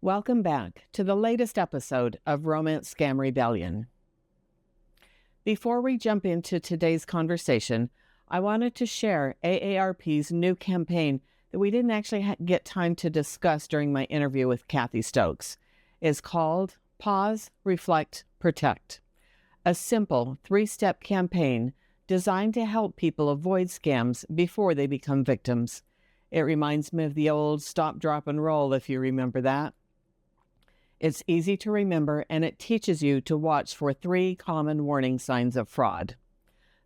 Welcome back to the latest episode of Romance Scam Rebellion. Before we jump into today's conversation, I wanted to share AARP's new campaign that we didn't actually get time to discuss during my interview with Kathy Stokes. It's called Pause, Reflect, Protect, a simple 3-step campaign designed to help people avoid scams before they become victims. It reminds me of the old stop, drop, and roll, if you remember that. It's easy to remember, and it teaches you to watch for 3 common warning signs of fraud.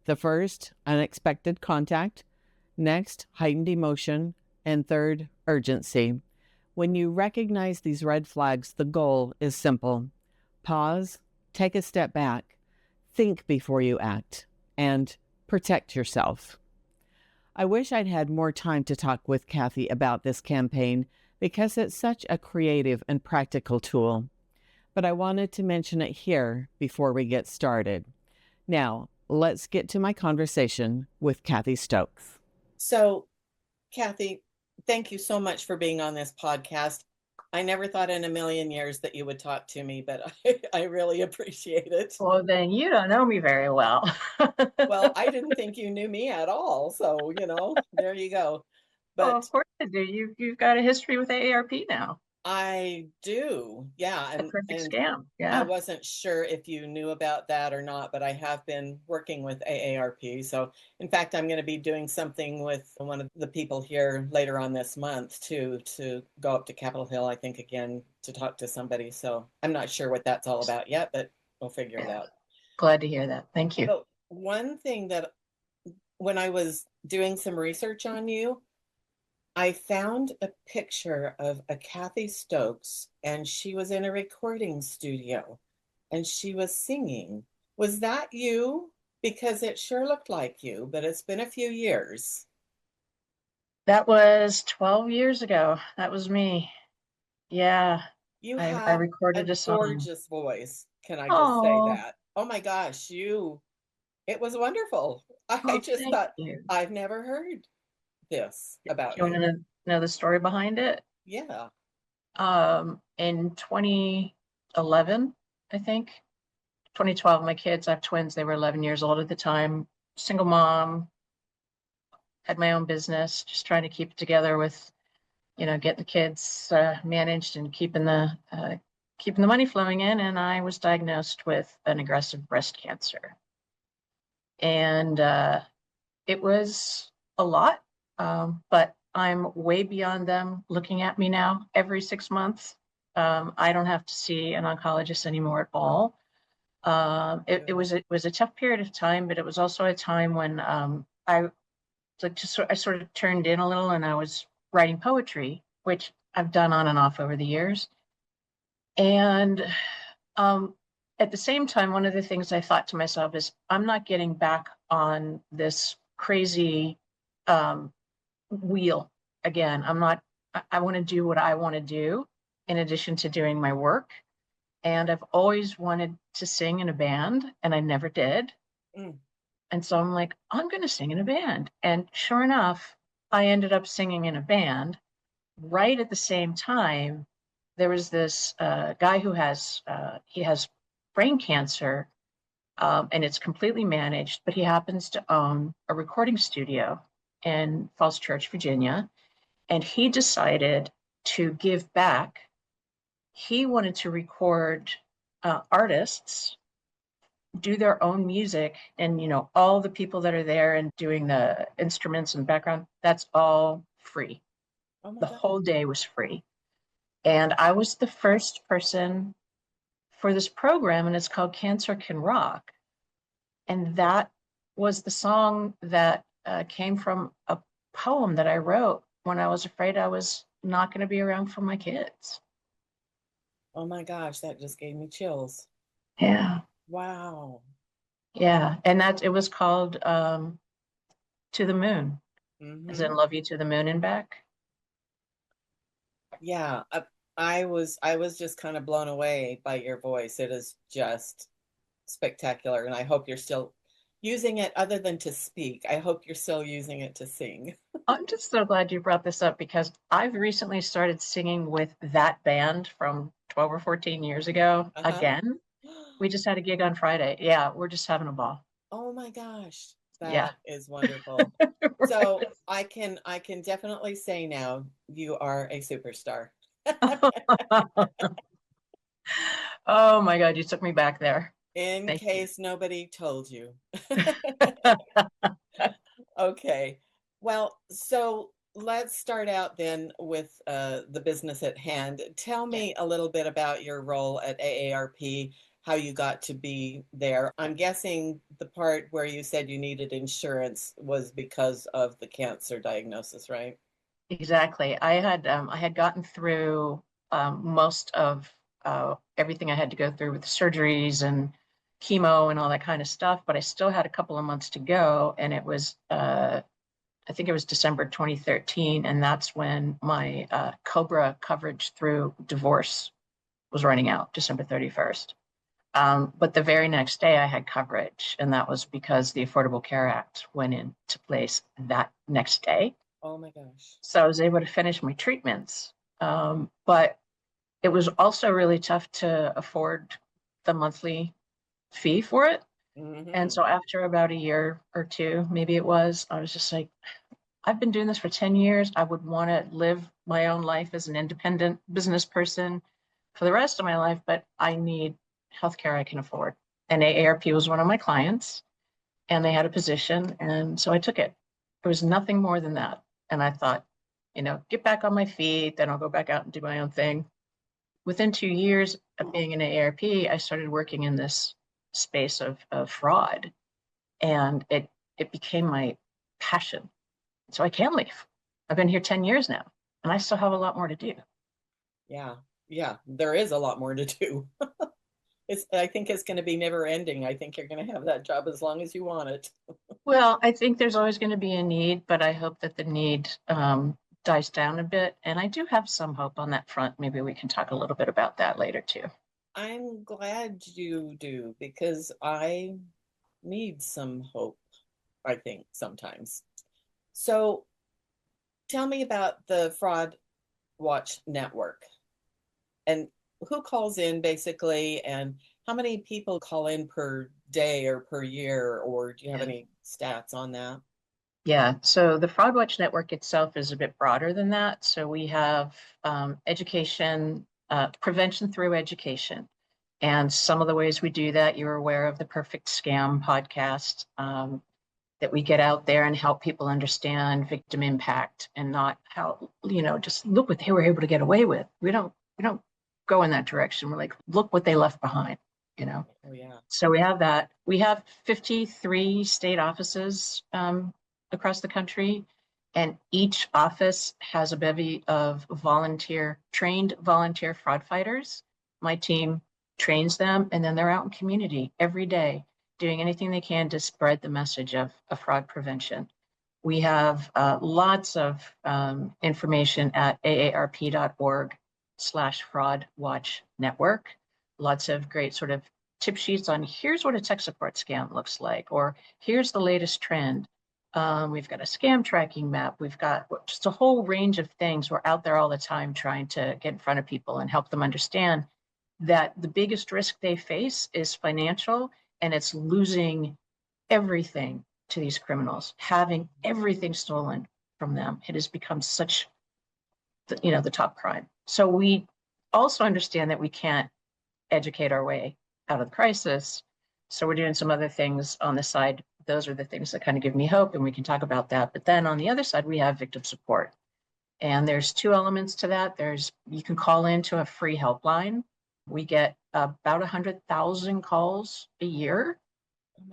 The first, unexpected contact. Next, heightened emotion. And third, urgency. When you recognize these red flags, the goal is simple. Pause, take a step back, think before you act, and protect yourself. I wish I'd had more time to talk with Kathy about this campaign because it's such a creative and practical tool. But I wanted to mention it here before we get started. Now, let's get to my conversation with Kathy Stokes. So, Kathy, thank you so much for being on this podcast. I never thought in a million years that you would talk to me, but I really appreciate it. Well, then you don't know me very well. Well, I didn't think you knew me at all. So, there you go. Well, But of course I do. You've got a history with AARP now. I do. Yeah. The perfect And scam. I Yeah. wasn't sure if you knew about that or not, but I have been working with AARP. So, in fact, I'm going to be doing something with one of the people here later on this month to go up to Capitol Hill, I think, again, to talk to somebody. So, I'm not sure what that's all about yet, but we'll figure it out. Glad to hear that. Thank you. But one thing that when I was doing some research on you, I found a picture of a Kathy Stokes, and she was in a recording studio and she was singing. Was that you? Because it sure looked like you, but it's been a few years. That was 12 years ago. That was me. Yeah. You I have a recorded a song. gorgeous voice. Can I just say Oh, that? Oh my gosh, it was wonderful. I just thank thought, you. I've never heard this Do about you want you. to know the story behind it? Yeah. In 2011, I think, 2012, my kids, I have twins, they were 11 years old at the time, single mom, had my own business, just trying to keep it together with, getting the kids managed and keeping the money flowing in. And I was diagnosed with an aggressive breast cancer. And it was a lot, but I'm way beyond them looking at me now every 6 months. I don't have to see an oncologist anymore at all. It was a tough period of time, but it was also a time when I sort of turned in a little, and I was writing poetry, which I've done on and off over the years. And at the same time, one of the things I thought to myself is, I'm not getting back on this crazy wheel again. I want to do what I want to do in addition to doing my work. And I've always wanted to sing in a band, and I never did. Mm. And so I'm like, I'm going to sing in a band. And sure enough, I ended up singing in a band. Right at the same time, there was this guy who he has brain cancer, and it's completely managed, but he happens to own a recording studio in Falls Church, Virginia. And he decided to give back. He wanted to record artists do their own music, and all the people that are there and doing the instruments and background, that's all free. Oh my The God. whole day was free. And I was the first person for this program, and it's called Cancer Can Rock. And that was the song that came from a poem that I wrote when I was afraid I was not going to be around for my kids. Oh my gosh, that just gave me chills. Yeah. Wow. Yeah. And it was called To the Moon, as in Mm-hmm. Love You to the Moon and Back. Yeah, I was just kind of blown away by your voice. It is just spectacular, and I hope you're still using it other than to speak? I hope you're still using it to sing. I'm just so glad you brought this up because I've recently started singing with that band from 12 or 14 years ago Uh-huh. again. We just had a gig on Friday. Yeah, we're just having a ball. Oh my gosh, Yeah. that is wonderful. So I can definitely say now you are a superstar. Oh my God, you took me back there. In Thank you. case nobody told you. Okay. Well, so let's start out then with the business at hand. Tell Yeah. me a little bit about your role at AARP, how you got to be there. I'm guessing the part where you said you needed insurance was because of the cancer diagnosis, right? Exactly. I had gotten through most of everything I had to go through with surgeries and chemo and all that kind of stuff, but I still had a couple of months to go, and it was I think it was December 2013, and that's when my Cobra coverage through divorce was running out, December 31st. But the very next day, I had coverage, and that was because the Affordable Care Act went into place that next day. Oh my gosh. So I was able to finish my treatments. But it was also really tough to afford the monthly fee for it. And Hmm. so after about a year or two, maybe it was, I was just like, I've been doing this for 10 years. I would want to live my own life as an independent business person for the rest of my life, but I need healthcare I can afford. And AARP was one of my clients, and they had a position. And so I took it. It was nothing more than that. And I thought, get back on my feet, then I'll go back out and do my own thing. Within 2 years of being an AARP, I started working in this space of fraud, and it became my passion. So I can leave. I've been here 10 years now, and I still have a lot more to do. Yeah. Yeah. There is a lot more to do. I think it's going to be never ending. I think you're going to have that job as long as you want it. Well, I think there's always going to be a need, but I hope that the need dies down a bit. And I do have some hope on that front. Maybe we can talk a little bit about that later too. I'm glad you do because I need some hope, I think, sometimes. So tell me about the Fraud Watch Network and who calls in basically, and how many people call in per day or per year, or do you have Yeah. any stats on that? Yeah. So the Fraud Watch Network itself is a bit broader than that. So we have education, prevention through education. And some of the ways we do that, you're aware of the Perfect Scam podcast, that we get out there and help people understand victim impact and not how, just look what they were able to get away with. We don't go in that direction. We're like, look what they left behind. Oh, yeah. So we have that. We have 53 state offices across the country, and each office has a bevy of trained volunteer fraud fighters. My team trains them, and then they're out in community every day doing anything they can to spread the message of fraud prevention. We have lots of information at aarp.org/fraud watch network. Lots of great sort of tip sheets on here's what a tech support scam looks like, or here's the latest trend. We've got a scam tracking map. We've got just a whole range of things. We're out there all the time trying to get in front of people and help them understand that the biggest risk they face is financial, and it's losing everything to these criminals, having everything stolen from them. It has become such the top crime. So we also understand that we can't educate our way out of the crisis. So we're doing some other things on the side. Those are the things that kind of give me hope, and we can talk about that. But then on the other side, we have victim support. And there's two elements to that. You can call into a free helpline. We get about 100,000 calls a year.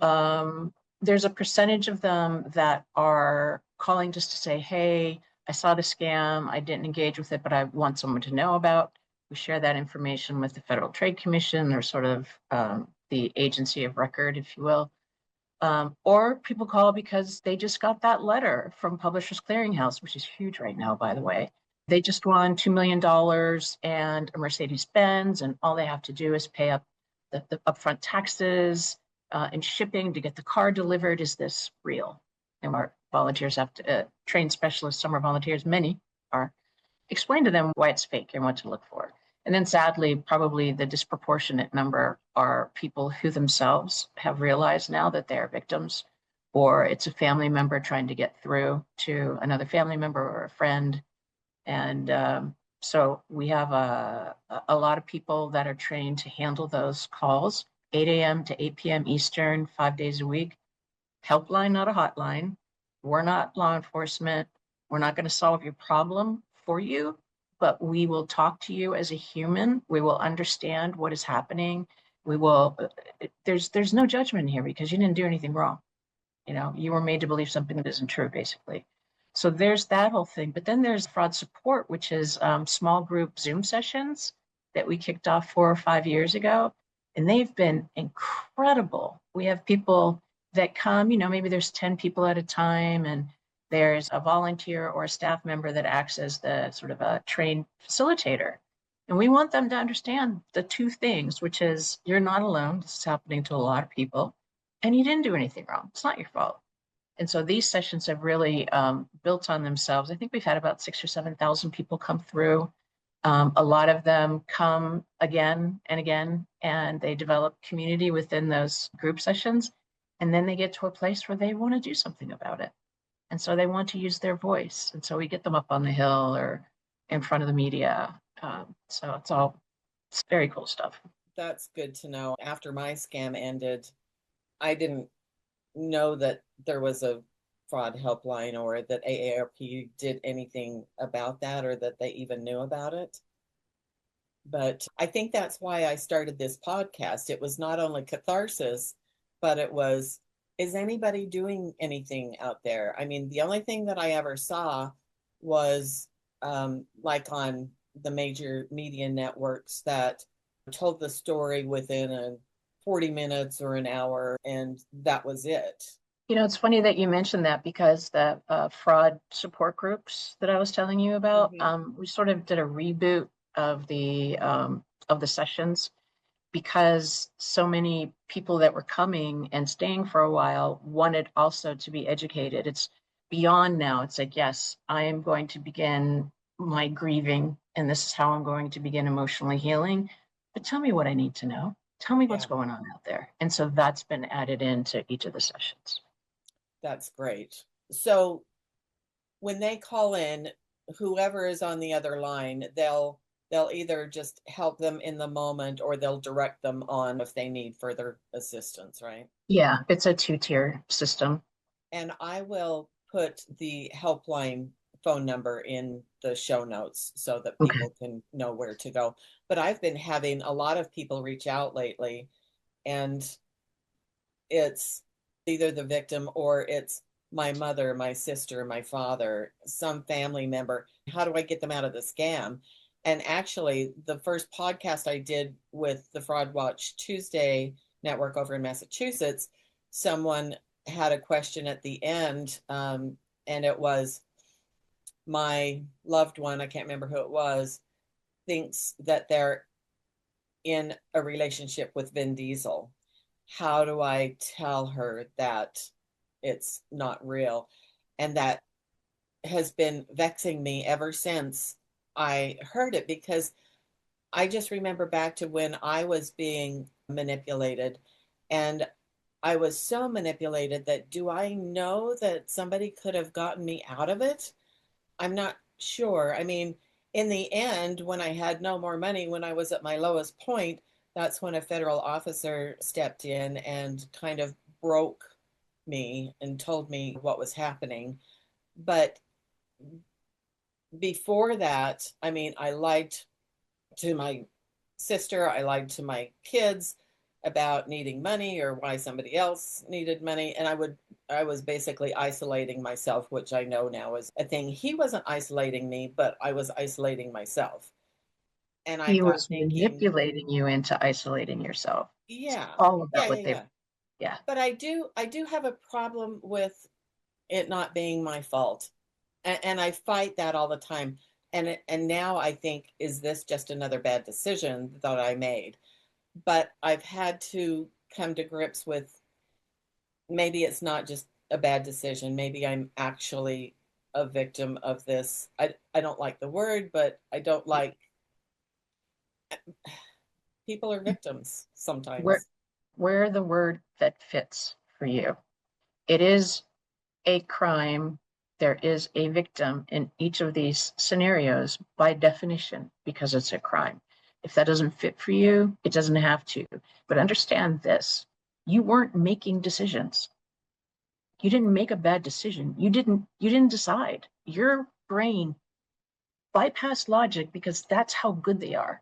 Oh my God. There's a percentage of them that are calling just to say, hey, I saw the scam, I didn't engage with it, but I want someone to know about. We share that information with the Federal Trade Commission, or sort of the agency of record, if you will. Or people call because they just got that letter from Publishers Clearinghouse, which is huge right now, by the way. They just won $2 million and a Mercedes Benz, and all they have to do is pay up the upfront taxes. and shipping to get the car delivered. Is this real? And our volunteers have to, trained specialists, some are volunteers, many are, explain to them why it's fake and what to look for. And then sadly, probably the disproportionate number are people who themselves have realized now that they are victims, or it's a family member trying to get through to another family member or a friend. And so we have a lot of people that are trained to handle those calls, 8 a.m. to 8 p.m. Eastern, 5 days a week. Helpline, not a hotline. We're not law enforcement. We're not going to solve your problem for you, but we will talk to you as a human. We will understand what is happening. We will, there's no judgment here because you didn't do anything wrong. You know, you were made to believe something that isn't true, basically. So there's that whole thing. But then there's fraud support, which is small group Zoom sessions that we kicked off 4 or 5 years ago. And they've been incredible. We have people that come, you know, maybe there's 10 people at a time, and there's a volunteer or a staff member that acts as the sort of a trained facilitator. And we want them to understand the two things, which is you're not alone. This is happening to a lot of people, and you didn't do anything wrong. It's not your fault. And so these sessions have really built on themselves. I think we've had about 6,000 or 7,000 people come through. A lot of them come again and again, and they develop community within those group sessions. And then they get to a place where they want to do something about it. And so they want to use their voice. And so we get them up on the hill or in front of the media. So it's very cool stuff. That's good to know. After my scam ended, I didn't know that there was a fraud helpline or that AARP did anything about that or that they even knew about it. But I think that's why I started this podcast. It was not only catharsis, but it was, is anybody doing anything out there? I mean, the only thing that I ever saw was like on the major media networks that told the story within a 40 minutes or an hour, and that was it. You know, it's funny that you mentioned that because the fraud support groups that I was telling you about, we sort of did a reboot of the sessions because so many people that were coming and staying for a while wanted also to be educated. It's beyond now. It's like, yes, I am going to begin my grieving, and this is how I'm going to begin emotionally healing. But tell me what I need to know. Tell me what's Yeah, going on out there. And so that's been added into each of the sessions. that's great. So when they call in, whoever is on the other line, they'll either just help them in the moment or they'll direct them on if they need further assistance, right? Yeah, it's a two-tier system. And I will put the helpline phone number in the show notes so that Okay. people can know where to go. But I've been having a lot of people reach out lately, and it's either the victim or it's my mother, my sister, my father, some family member. How do I get them out of the scam? And actually, the first podcast I did with the Fraud Watch Tuesday network over in Massachusetts, someone had a question at the end, and it was my loved one, I can't remember who it was, thinks that they're in a relationship with Vin Diesel. How do I tell her that it's not real? And that has been vexing me ever since I heard it, because I just remember back to when I was being manipulated, and I was so manipulated that, do I know that somebody could have gotten me out of it? I'm not sure. I mean, in the end, when I had no more money, when I was at my lowest point, that's when a federal officer stepped in and kind of broke me and told me what was happening. But before that, I mean, I lied to my sister, I lied to my kids about needing money or why somebody else needed money. And I was basically isolating myself, which I know now is a thing. He wasn't isolating me, but I was isolating myself. And I He got was thinking, manipulating you into isolating yourself. It's yeah, all yeah, about yeah, what they, yeah. yeah. But I do have a problem with it not being my fault. And I fight that all the time. And now I think, is this just another bad decision that I made? But I've had to come to grips with maybe it's not just a bad decision. Maybe I'm actually a victim of this. I don't like the word, but I don't like people are victims Where, sometimes. where the word that fits for you. It is a crime. There is a victim in each of these scenarios by definition because it's a crime. If that doesn't fit for you, it doesn't have to. But understand this, you weren't making decisions. You didn't make a bad decision. You didn't decide. Your brain bypassed logic because that's how good they are.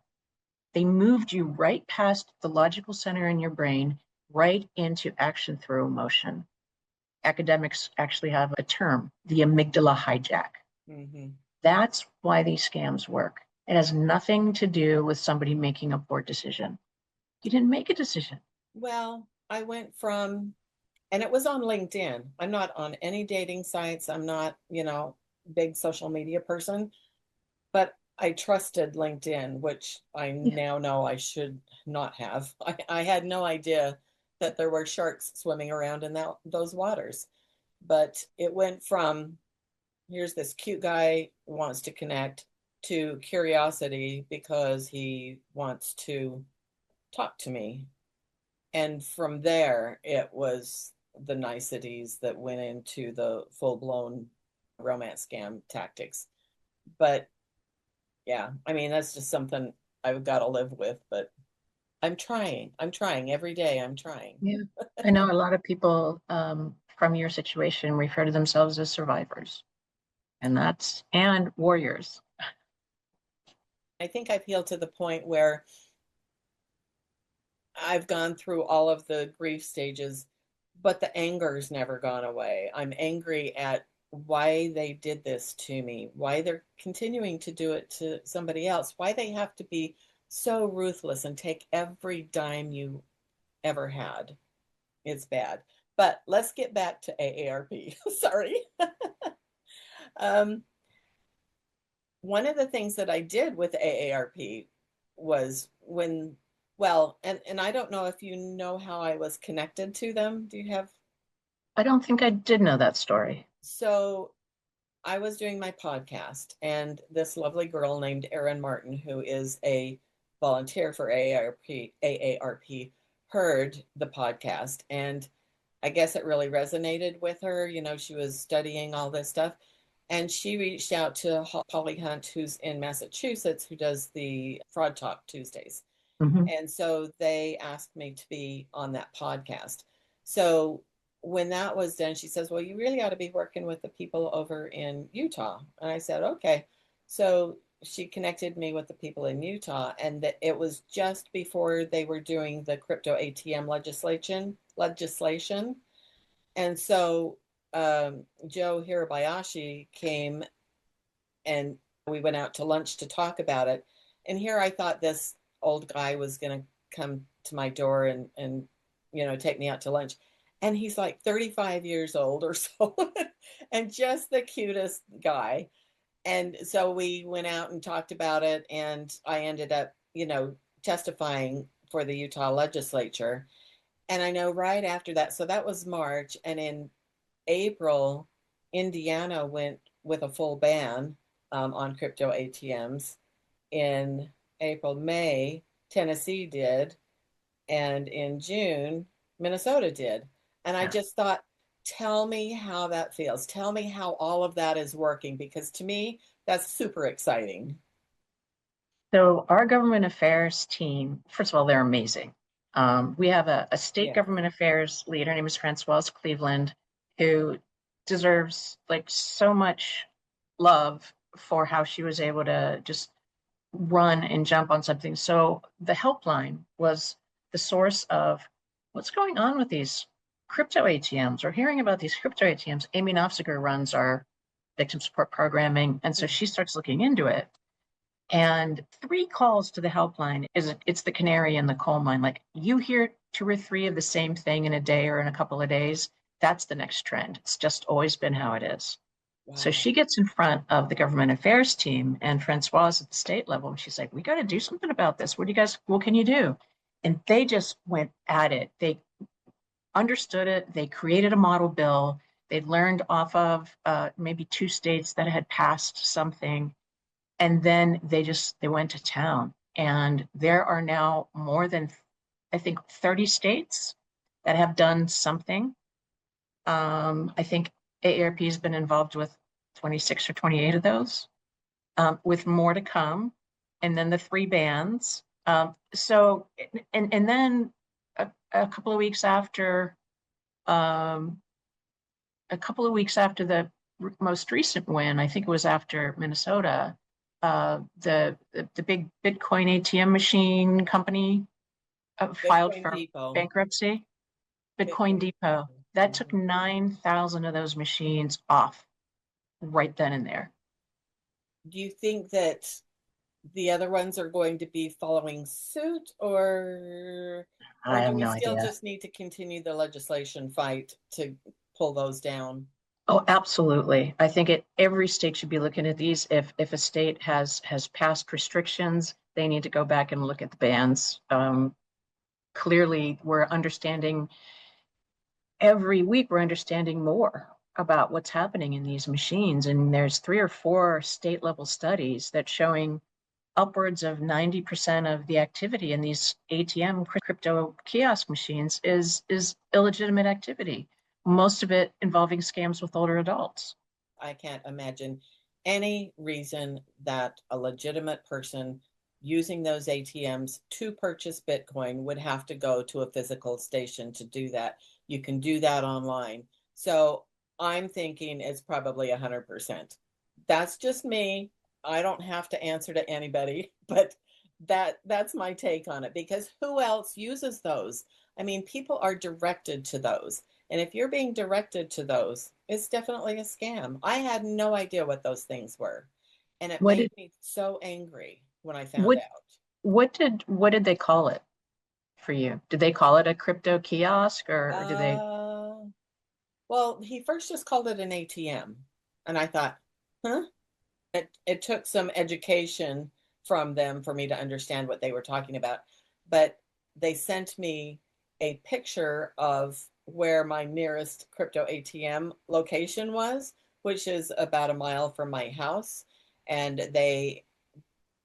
They moved you right past the logical center in your brain, right into action through emotion. Academics actually have a term, the amygdala hijack. Mm-hmm. That's why these scams work. It has nothing to do with somebody making a poor decision. You didn't make a decision. Well, I went from, and it was on LinkedIn. I'm not on any dating sites. I'm not, big social media person, but I trusted LinkedIn, which I Yeah. now know I should not have. I had no idea that there were sharks swimming around in those waters. But it went from here's this cute guy who wants to connect to curiosity because he wants to talk to me. And from there, it was the niceties that went into the full blown romance scam tactics. But yeah, I mean, that's just something I've got to live with. But I'm trying. I'm trying every day. I'm trying. Yeah. I know a lot of people from your situation refer to themselves as survivors, and warriors. I think I've healed to the point where I've gone through all of the grief stages, but the anger's never gone away. I'm angry at why they did this to me, why they're continuing to do it to somebody else, why they have to be so ruthless and take every dime you ever had. It's bad. But let's get back to AARP. Sorry. um, One of the things that I did with AARP was and I don't know if you know how I was connected to them. Do you have? I don't think I did know that story. So I was doing my podcast, and this lovely girl named Erin Martin, who is a volunteer for AARP, heard the podcast, and I guess it really resonated with her. She was studying all this stuff, and she reached out to Polly Hunt, who's in Massachusetts, who does the Fraud Talk Tuesdays. Mm-hmm. And so they asked me to be on that podcast. So when that was done, she says, well, you really ought to be working with the people over in Utah. And I said, okay. So she connected me with the people in Utah, and that it was just before they were doing the crypto ATM legislation. And so Joe Hirabayashi came, and we went out to lunch to talk about it. And here I thought this old guy was going to come to my door and take me out to lunch. And he's like 35 years old or so and just the cutest guy. And so we went out and talked about it, and I ended up, testifying for the Utah legislature. And I know right after that, so that was March, and in April, Indiana went with a full ban on crypto ATMs. In April, May, Tennessee did. And in June, Minnesota did. And I just thought, tell me how that feels. Tell me how all of that is working, because to me, that's super exciting. So our government affairs team, first of all, they're amazing. We have a state Yeah. government affairs leader, her name is Francoise Cleveland, who deserves like so much love for how she was able to just run and jump on something. So the helpline was the source of what's going on with these crypto ATMs. We're hearing about these crypto ATMs. Amy Nofziger runs our victim support programming, and so she starts looking into it. And 3 calls to the helpline it's the canary in the coal mine. Like you hear 2 or 3 of the same thing in a day or in a couple of days, that's the next trend. It's just always been how it is. So Wow. she gets in front of the government affairs team and Francoise at the state level, and she's like, "We got to do something about this. What can you do?" And they just went at it. They understood it. They created a model bill. They learned off of maybe 2 states that had passed something, and then they went to town. And there are now more than, I think, 30 states that have done something. I think AARP has been involved with 26 or 28 of those, with more to come, and then the 3 bans. So, and then a couple of weeks after, um, the most recent win, I think it was after Minnesota, the big Bitcoin ATM machine company filed Bitcoin for Depot. bankruptcy. Bitcoin Bitcoin Depot. Depot. That took Mhm. 9,000 of those machines off right then and there. Do you think that the other ones are going to be following suit, I or have do we no still idea. just need to continue the legislation fight to pull those down? Oh, absolutely. I think every state should be looking at these. If a state has passed restrictions, they need to go back and look at the bans. Clearly, we're understanding every week. We're understanding more about what's happening in these machines, and there's 3 or 4 state level studies that showing upwards of 90% of the activity in these ATM crypto kiosk machines is illegitimate activity. Most of it involving scams with older adults. I can't imagine any reason that a legitimate person using those ATMs to purchase Bitcoin would have to go to a physical station to do that. You can do that online. So I'm thinking it's probably 100%. That's just me. I don't have to answer to anybody, but that's my take on it, because who else uses those? I mean, people are directed to those. And if you're being directed to those, it's definitely a scam. I had no idea what those things were. And it What made did me so angry when I found what out. what did they call it for you? Did they call it a crypto kiosk, or did they? Uh, well, he first just called it an ATM. And I thought, huh? It took some education from them for me to understand what they were talking about. But they sent me a picture of where my nearest crypto ATM location was, which is about a mile from my house. And they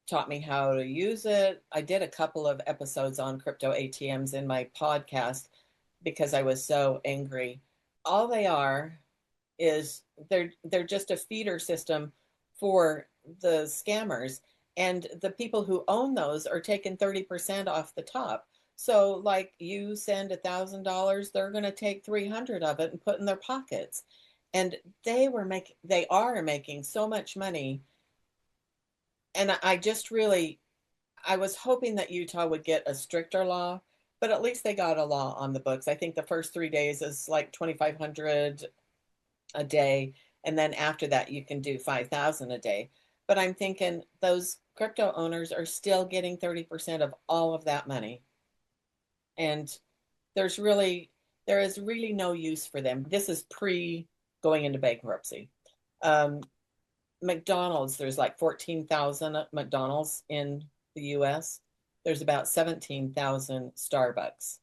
taught me how to use it. I did a couple of episodes on crypto ATMs in my podcast because I was so angry. All they are is they're just a feeder system for the scammers, and the people who own those are taking 30% off the top. So like, you send $1,000, they're going to take 300 of it and put in their pockets. And they are making so much money. And I just really, I was hoping that Utah would get a stricter law, but at least they got a law on the books. I think the first 3 days is like 2,500 a day, and then after that you can do 5,000 a day. But I'm thinking those crypto owners are still getting 30% of all of that money, and there's really there is really no use for them. This is pre going into bankruptcy. um, McDonald's, there's like 14,000 McDonald's in the US. There's about 17,000 Starbucks.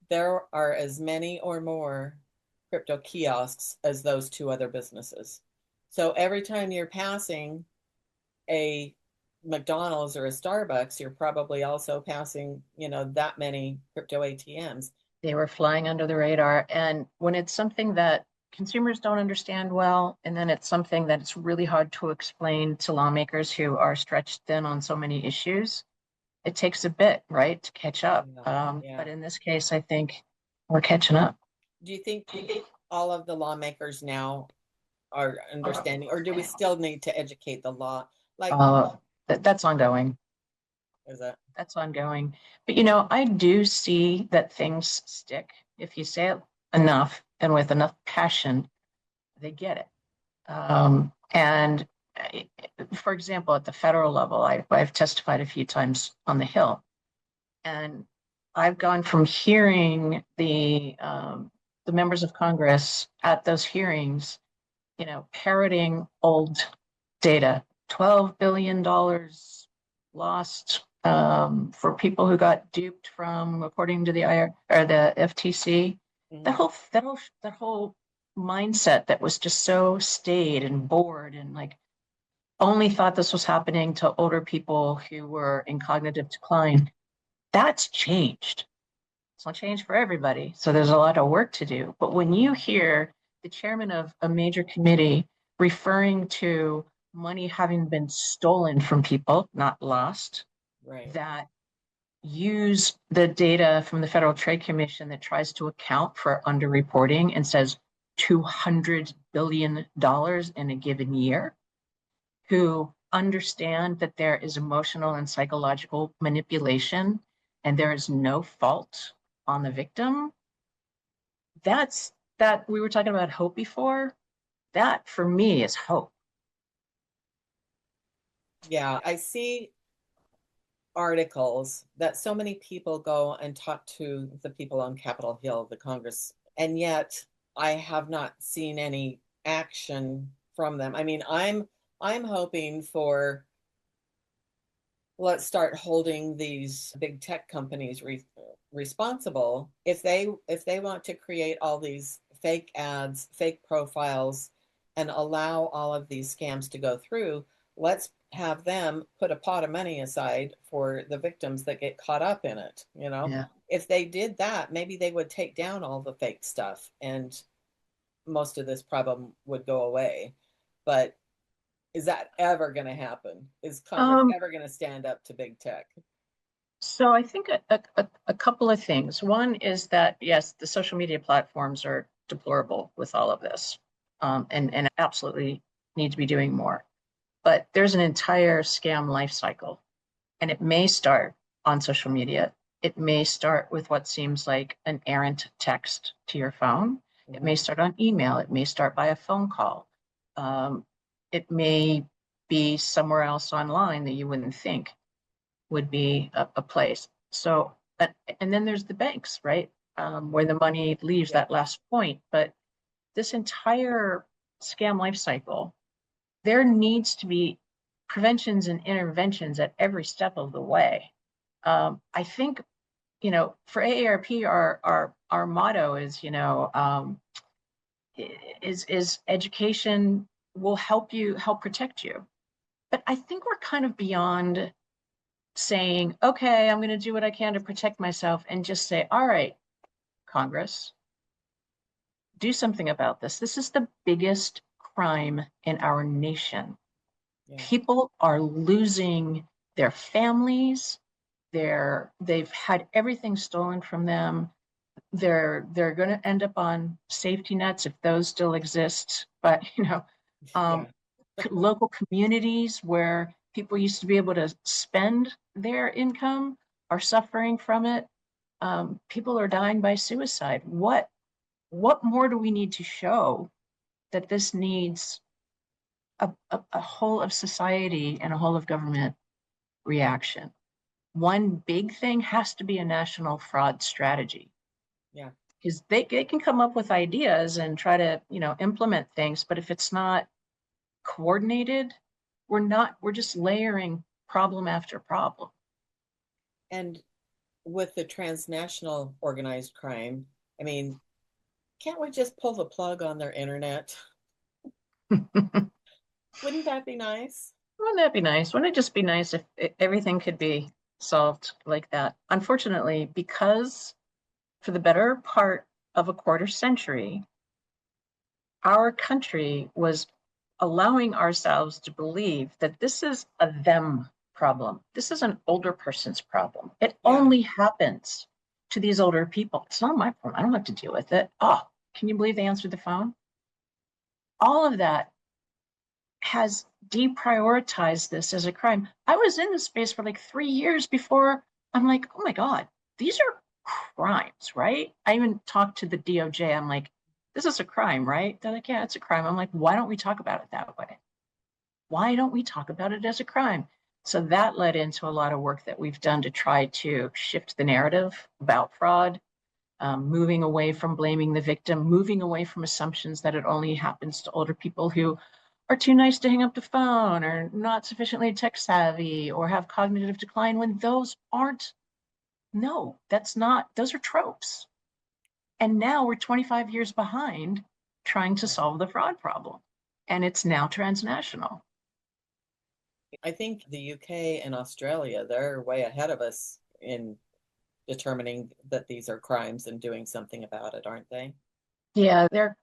There are as many or more crypto kiosks as those two other businesses. So every time you're passing a McDonald's or a Starbucks, you're probably also passing, that many crypto ATMs. They were flying under the radar. And when it's something that consumers don't understand well, and then it's something that it's really hard to explain to lawmakers who are stretched thin on so many issues, it takes a bit, right, to catch up. Yeah. But Yeah. in this case, I think we're catching up. Do you think all of the lawmakers now are understanding, or do we still need to educate the law? Like, Uh, that's ongoing. is it? That's ongoing. But I do see that things stick. If you say it enough and with enough passion, they get it. And for example, at the federal level, I've testified a few times on the Hill, and I've gone from hearing the members of Congress at those hearings, parroting old data, $12 billion lost for people who got duped from, according to the IR or the FTC, that Mhm. whole mindset that was just so staid and bored and like only thought this was happening to older people who were in cognitive decline. That's changed. It's not changed for everybody. So there's a lot of work to do. But when you hear the chairman of a major committee referring to money having been stolen from people, not lost, Right. that use the data from the Federal Trade Commission that tries to account for underreporting and says $200 billion in a given year, who understand that there is emotional and psychological manipulation and there is no fault on the victim. That's that we were talking about hope before. That for me is hope. Yeah, I see articles that so many people go and talk to the people on Capitol Hill, the Congress, and yet I have not seen any action from them. I mean, I'm hoping for, let's start holding these big tech companies responsible if they want to create all these fake ads, fake profiles, and allow all of these scams to go through. Let's have them put a pot of money aside for the victims that get caught up in it. Yeah. If they did that, maybe they would take down all the fake stuff and most of this problem would go away. But is that ever going to happen? Is Congress Um, ever going to stand up to big tech? so I think a couple of things. One is that, yes, the social media platforms are deplorable with all of this, and absolutely need to be doing more. But there's an entire scam life cycle, and it may start on social media. It may start with what seems like an errant text to your phone. It may Mhm. start on email. It may start by a phone call. Um, it may be somewhere else online that you wouldn't think would be a place. So, and then there's the banks, right? Where the money leaves, Yeah. that last point. But this entire scam life cycle, there needs to be preventions and interventions at every step of the way. I think, for AARP, our motto is, is education will help protect you. But I think we're kind of beyond saying, okay, I'm going to do what I can to protect myself, and just say, all right, Congress, do something about this. This is the biggest crime in our nation. Yeah. People are losing their families. They've had everything stolen from them. They're going to end up on safety nets if those still exist. But Yeah. um, local communities where people used to be able to spend their income are suffering from it. People are dying by suicide. What more do we need to show that this needs a whole of society and a whole of government reaction? One big thing has to be a national fraud strategy, Yeah. because they can come up with ideas and try to implement things, but if it's not coordinated, we're just layering problem after problem. And with the transnational organized crime, I mean, can't we just pull the plug on their internet? Wouldn't Wouldn't that be nice? that be nice? Wouldn't it just be nice if everything could be solved like that? Unfortunately, because for the better part of a quarter century, our country was allowing ourselves to believe that this is a them problem. This is an older person's problem. It Yeah. only happens to these older people. It's not my problem. I don't have to deal with it. Oh, can you believe they answered the phone? All of that has deprioritized this as a crime. I was in this space for like 3 years before I'm like, oh my God, these are crimes, right? I even talked to the DOJ. I'm like, this is a crime, right? They're like, yeah, it's a crime. I'm like, why don't we talk about it that way? Why don't we talk about it as a crime? So that led into a lot of work that we've done to try to shift the narrative about fraud, moving away from blaming the victim, moving away from assumptions that it only happens to older people who are too nice to hang up the phone, or not sufficiently tech savvy, or have cognitive decline, when those aren't, no, that's not, those are tropes. And now we're 25 years behind trying to solve the fraud problem. And it's now transnational. I think the UK and Australia, they're way ahead of us in determining that these are crimes and doing something about it, aren't they? Yeah, they're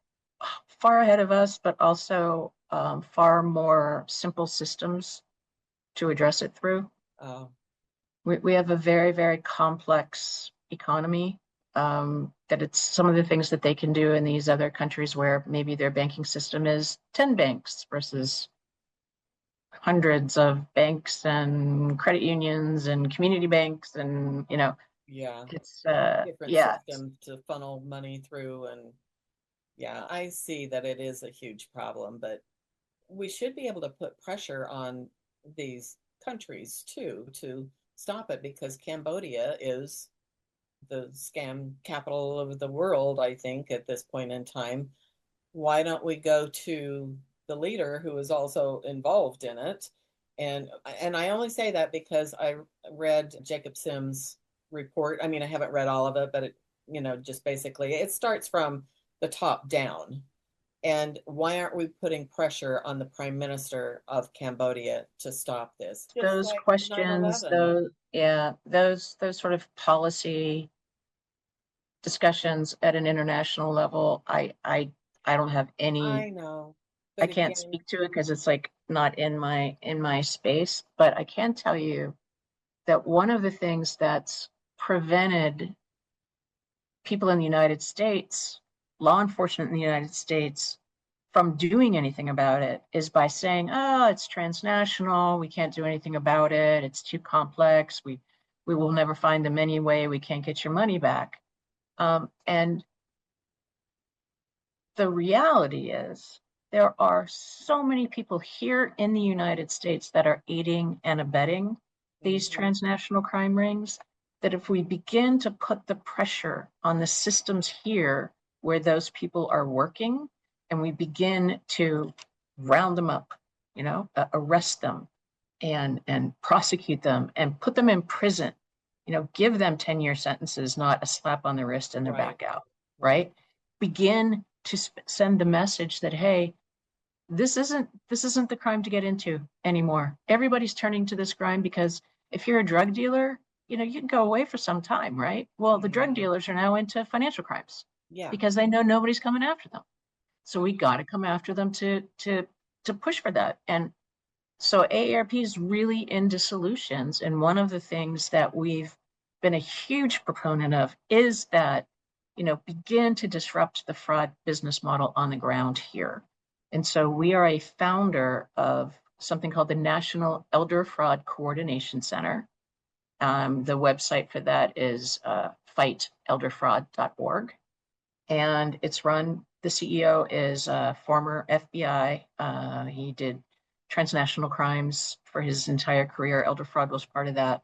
far ahead of us, but also far more simple systems to address it through. Oh, We have a very, very complex economy, that it's some of the things that they can do in these other countries where maybe their banking system is 10 banks versus hundreds of banks and credit unions and community banks. And, yeah. it's, Different yeah, systems to funnel money through. And yeah, I see that it is a huge problem, but we should be able to put pressure on these countries too to stop it, because Cambodia is the scam capital of the world, I think, at this point in time. Why don't we go to the leader who is also involved in it? And I only say that because I read Jacob Sims' report. I mean, I haven't read all of it, but it, just basically it starts from the top down. And why aren't we putting pressure on the prime minister of Cambodia to stop this? Just those like nine questions, 11. those, yeah, those sort of policy discussions at an international level, I don't have any, I know. I But can't again, speak to it because it's like not in my space, but I can tell you that one of the things that's prevented people in the United States, law enforcement in the United States, from doing anything about it is by saying, oh, it's transnational, we can't do anything about it, it's too complex, we will never find them anyway, we can't get your money back. And the reality is there are so many people here in the United States that are aiding and abetting these mhm, transnational crime rings, that if we begin to put the pressure on the systems here where those people are working, and we begin to round them up, arrest them and prosecute them and put them in prison, give them 10-year sentences, not a slap on the wrist and they're right, back out, right. right? Begin to send the message that, hey, this isn't the crime to get into anymore. Everybody's turning to this crime because if you're a drug dealer, you can go away for some time, right? Well, the drug Mhm. dealers are now into financial crimes Yeah. because they know nobody's coming after them. So we got to come after them to push for that. And so AARP is really into solutions. And one of the things that we've been a huge proponent of is that, begin to disrupt the fraud business model on the ground here. And so we are a founder of something called the National Elder Fraud Coordination Center. The website for that is fightelderfraud.org. And it's run, the CEO is a former FBI. He did transnational crimes for his entire career. Elder fraud was part of that.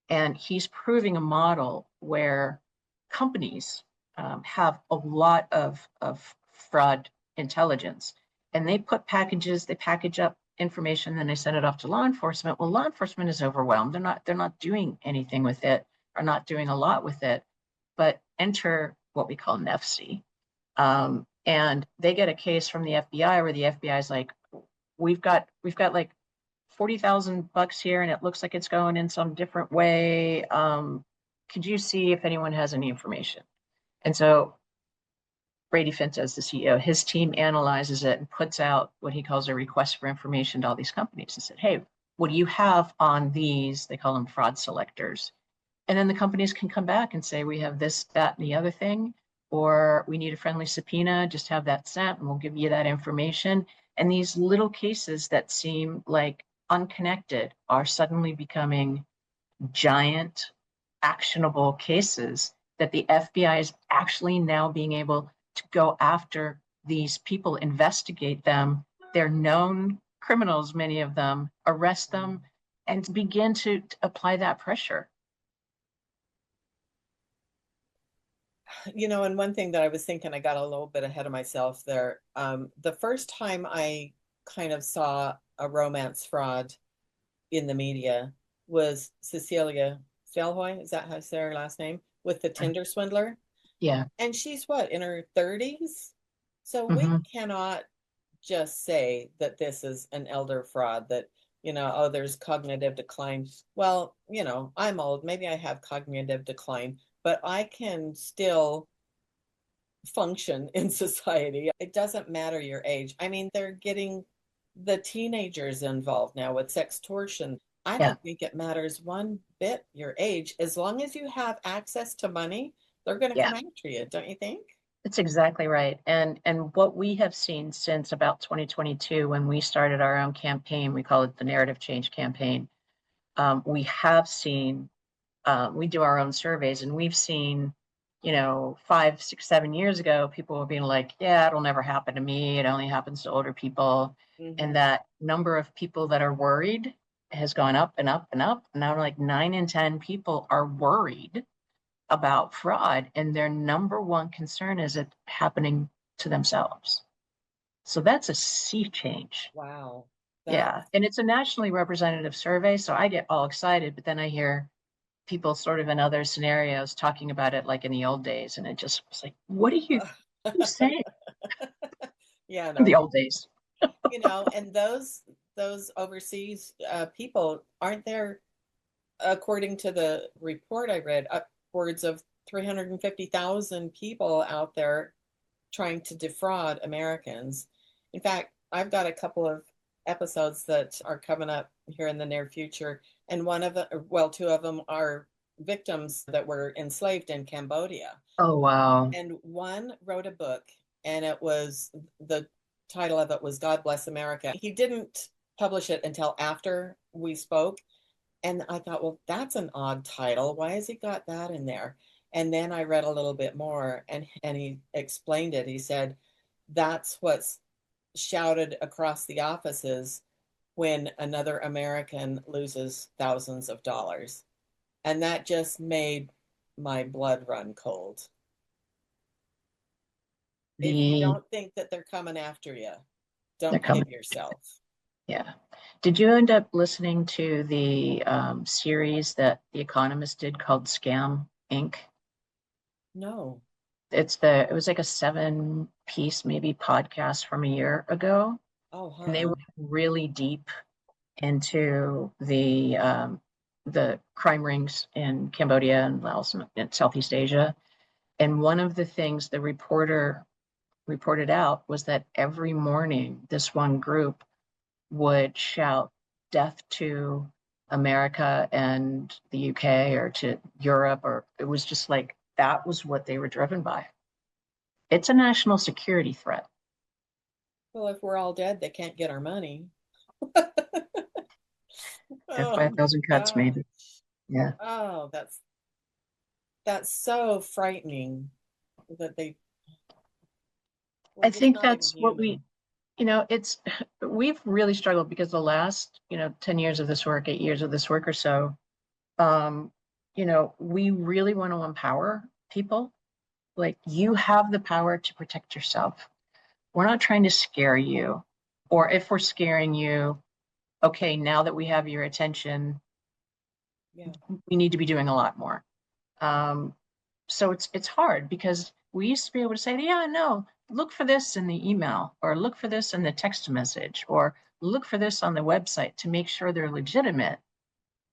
And he's proving a model where companies have a lot of fraud intelligence, and they package up information, then they send it off to law enforcement. Well, law enforcement is overwhelmed. They're not doing anything with it, or not doing a lot with it. But enter what we call NEFC. And they get a case from the FBI where the FBI is like, we've got like $40,000 here, and it looks like it's going in some different way. Could you see if anyone has any information? And so Brady Fintes, the CEO, his team analyzes it and puts out what he calls a request for information to all these companies and said, hey, what do you have on these? They call them fraud selectors. And then the companies can come back and say, we have this, that, and the other thing, or we need a friendly subpoena, just have that sent and we'll give you that information. And these little cases that seem like unconnected are suddenly becoming giant, actionable cases that the FBI is actually now being able to go after these people, investigate them. They're known criminals, many of them, arrest them, and begin to apply that pressure. And one thing that I was thinking, I got a little bit ahead of myself there. The first time I kind of saw a romance fraud in the media was Cecilia Stelhoy. Is that how you say her last name? With the Tinder swindler. Yeah. And she's what, in her 30s? So we Hmm. cannot just say that this is an elder fraud, that, oh, there's cognitive decline. Well, I'm old. Maybe I have cognitive decline, but I can still function in society. It doesn't matter your age. I mean, they're getting the teenagers involved now with sextortion. I Yeah. don't think it matters one bit your age. As long as you have access to money, they're going to Yeah. come after you, don't you think? That's exactly right. And what we have seen since about 2022, when we started our own campaign, we call it the Narrative Change Campaign. We have seen, we do our own surveys, and we've seen, 5, 6, 7 years ago, people were being like, "Yeah, it'll never happen to me. It only happens to older people," and Mm-hmm. that number of people that are worried has gone up and up and up. Now, like 9 in 10 people are worried about fraud, and their number one concern is it happening to themselves. So that's a sea change. Wow. That Yeah. And it's a nationally representative survey. So I get all excited, but then I hear people sort of in other scenarios talking about it like in the old days. And it just was like, what are you saying? yeah, The no. old days. And those overseas people, aren't there, according to the report I read, upwards of 350,000 people out there trying to defraud Americans. In fact, I've got a couple of episodes that are coming up here in the near future, and one of the, well, two of them are victims that were enslaved in Cambodia. Oh, wow. And one wrote a book, and the title of it was God Bless America. He didn't publish it until after we spoke, and I thought, well, that's an odd title. Why has he got that in there? And then I read a little bit more, and he explained it. He said, that's what's shouted across the offices when another American loses thousands of dollars. And that just made my blood run cold. If you The don't think that they're coming after you, they're don't coming. kid yourself. Yeah. Did you end up listening to the series that The Economist did called Scam Inc.? No. It was like a 7 piece maybe podcast from a year ago, Oh, and they uh-uh. went really deep into the crime rings in Cambodia and Laos and Southeast Asia. And one of the things the reporter reported out was that every morning this one group would shout death to America and the UK, or to Europe, or it was just like that was what they were driven by. It's a national security threat. Well, if we're all dead, they can't get our money. Death by a Oh thousand cuts, God. maybe. Yeah. Oh, that's so frightening that we're I just think not even that's what human. it's, we've really struggled because the last, 10 years of this work, 8 years of this work or so, um, we really want to empower people. Like, you have the power to protect yourself. We're not trying to scare you. Or if we're scaring you, okay, now that we have your attention, Yeah. we need to be doing a lot more. Um, so it's hard because we used to be able to say, yeah, no, look for this in the email, or look for this in the text message, or look for this on the website to make sure they're legitimate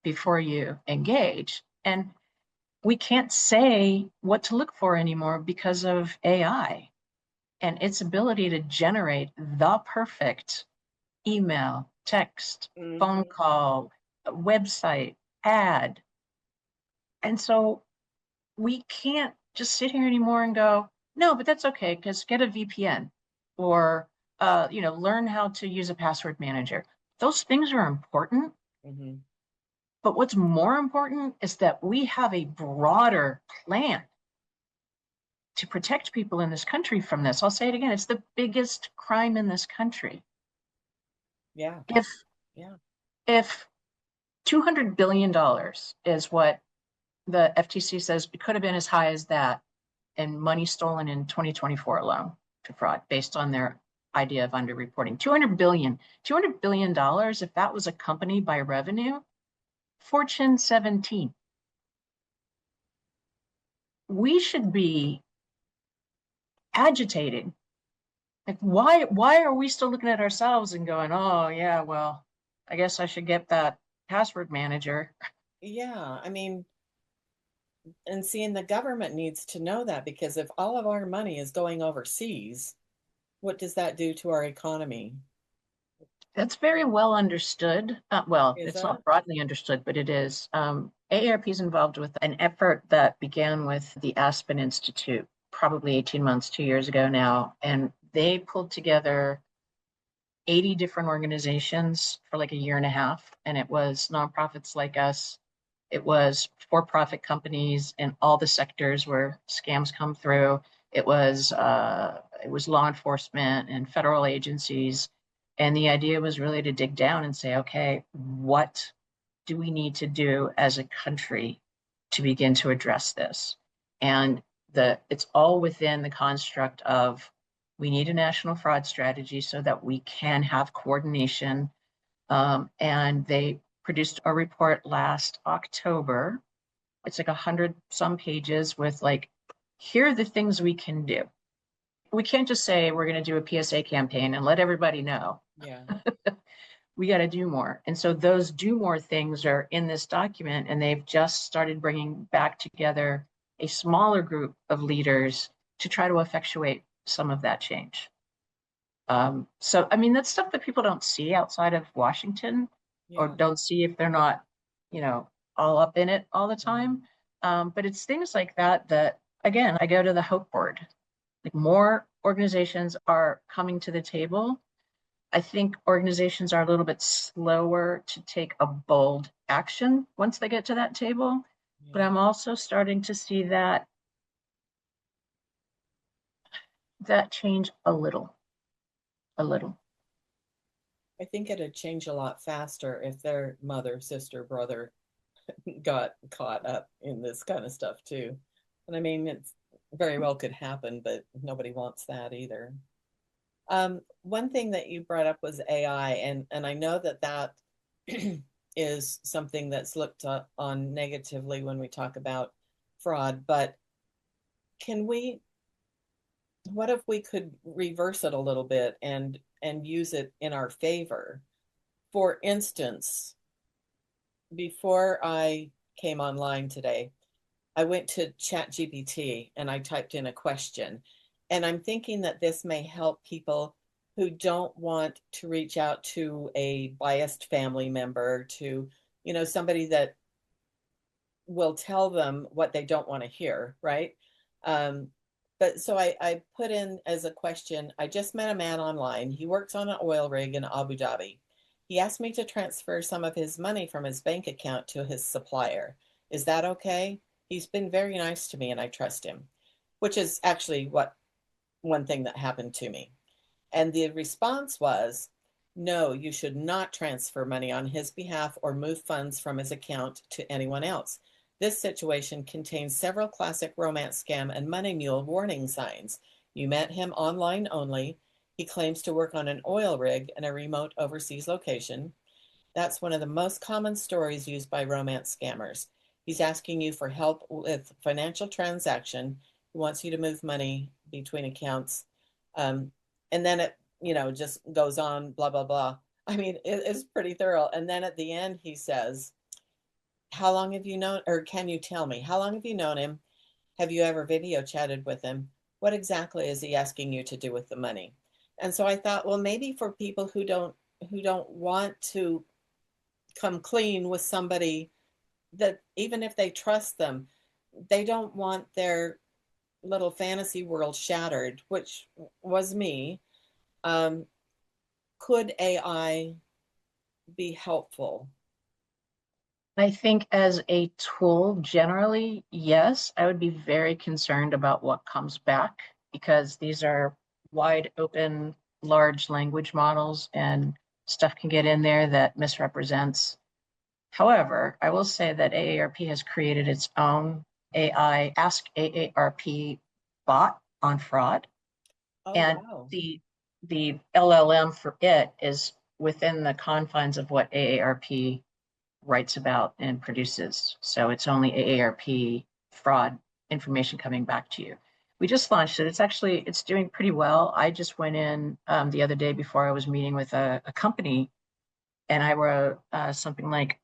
before you engage. And we can't say what to look for anymore because of AI and its ability to generate the perfect email, text, phone Hmm. call, website, ad. And so we can't just sit here anymore and go, no, but that's okay, because get a VPN, or learn how to use a password manager. Those things are important, Hmm. but what's more important is that we have a broader plan to protect people in this country from this. I'll say it again, it's the biggest crime in this country. Yeah. If Yeah. if $200 billion is what the FTC says, it could have been as high as that, and money stolen in 2024 alone to fraud, based on their idea of underreporting. $200 billion, if that was a company by revenue, Fortune 17. We should be agitated. Like, why are we still looking at ourselves and going, oh yeah, well, I guess I should get that password manager. Yeah, I mean, and seeing the government needs to know that, because if all of our money is going overseas, what does that do to our economy? That's very well understood. Well, Is it's that? not broadly understood, but it is. AARP is involved with an effort that began with the Aspen Institute, probably 18 months, 2 years ago now. And they pulled together 80 different organizations for like a year and a half. And it was nonprofits like us, it was for-profit companies in all the sectors where scams come through. It was law enforcement and federal agencies. And the idea was really to dig down and say, okay, what do we need to do as a country to begin to address this? And it's all within the construct of we need a national fraud strategy so that we can have coordination. And they produced a report last October. It's like 100 some pages with like, here are the things we can do. We can't just say we're going to do a PSA campaign and let everybody know. Yeah. We got to do more. And so those do more things are in this document, and they've just started bringing back together a smaller group of leaders to try to effectuate some of that change. So, I mean, that's stuff that people don't see outside of Washington, or Yeah. don't see if they're not, you know, all up in it all the time. But it's things like that that, again, I go to the hope board. Like, more organizations are coming to the table. I think organizations are a little bit slower to take a bold action once they get to that table. But Yeah. I'm also starting to see that change a little, a little. I think it'd change a lot faster if their mother, sister, brother got caught up in this kind of stuff too. And I mean, it's very well could happen, but nobody wants that either. One thing that you brought up was AI, and I know that that is something that's looked on negatively when we talk about fraud. But can we? What if we could reverse it a little bit and use it in our favor? For instance, before I came online today, I went to ChatGPT and I typed in a question. And I'm thinking that this may help people who don't want to reach out to a biased family member, to, somebody that will tell them what they don't want to hear, right? Um, but so I put in as a question, I just met a man online. He works on an oil rig in Abu Dhabi. He asked me to transfer some of his money from his bank account to his supplier. Is that okay? He's been very nice to me and I trust him, which is actually what one thing that happened to me. And the response was, no, you should not transfer money on his behalf or move funds from his account to anyone else. This situation contains several classic romance scam and money mule warning signs. You met him online only. He claims to work on an oil rig in a remote overseas location. That's one of the most common stories used by romance scammers. He's asking you for help with financial transaction. He wants you to move money between accounts. Um, and then it, just goes on, blah, blah, blah. I mean, it's pretty thorough. And then at the end, he says, how long have you known, or can you tell me, how long have you known him? Have you ever video chatted with him? What exactly is he asking you to do with the money? And so I thought, well, maybe for people who don't want to come clean with somebody, that even if they trust them, they don't want their little fantasy world shattered, which was me. Um, could AI be helpful? I think as a tool, generally, yes, I would be very concerned about what comes back, because these are wide open, large language models, and stuff can get in there that misrepresents. However, I will say that AARP has created its own AI Ask AARP bot on fraud. Oh, And wow. the the LLM for it is within the confines of what AARP writes about and produces. So it's only AARP fraud information coming back to you. We just launched it. It's doing pretty well. I just went in the other day before I was meeting with a company, and I wrote something like,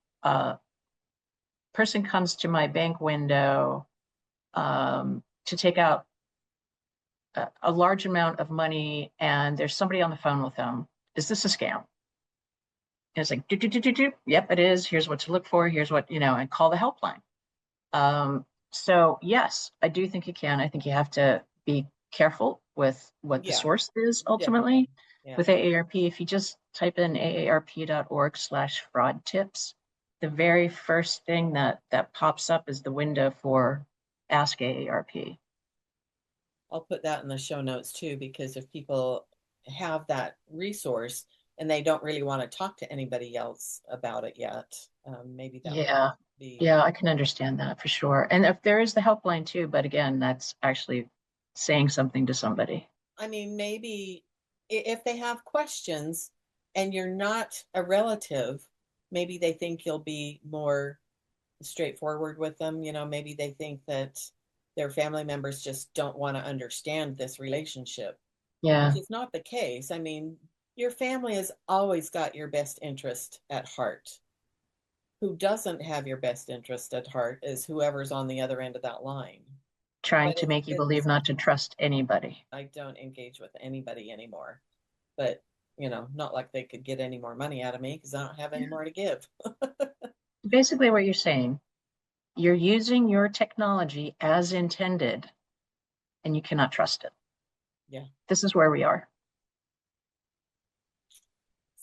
person comes to my bank window to take out a large amount of money, and there's somebody on the phone with them. Is this a scam? And it's like, do, do, do, do, do. Yep, it is. Here's what to look for. Here's what, and call the helpline. So yes, I do think you can. I think you have to be careful with what the Yeah, source is ultimately. definitely. Yeah. With AARP, if you just type in aarp.org/fraud tips, the very first thing that pops up is the window for Ask AARP. I'll put that in the show notes too, because if people have that resource and they don't really want to talk to anybody else about it yet, maybe that would Yeah. be. Yeah, I can understand that for sure. And if there is the helpline too, but again, that's actually saying something to somebody. I mean, maybe if they have questions and you're not a relative, maybe they think you'll be more straightforward with them. Maybe they think that their family members just don't want to understand this relationship, which Yeah, is not the case. I mean, your family has always got your best interest at heart. Who doesn't have your best interest at heart is whoever's on the other end of that line. trying But to make you believe not to trust anybody. I don't engage with anybody anymore. But, not like they could get any more money out of me because I don't have any Yeah. more to give. Basically, what you're saying, you're using your technology as intended, and you cannot trust it. Yeah, This is where we are.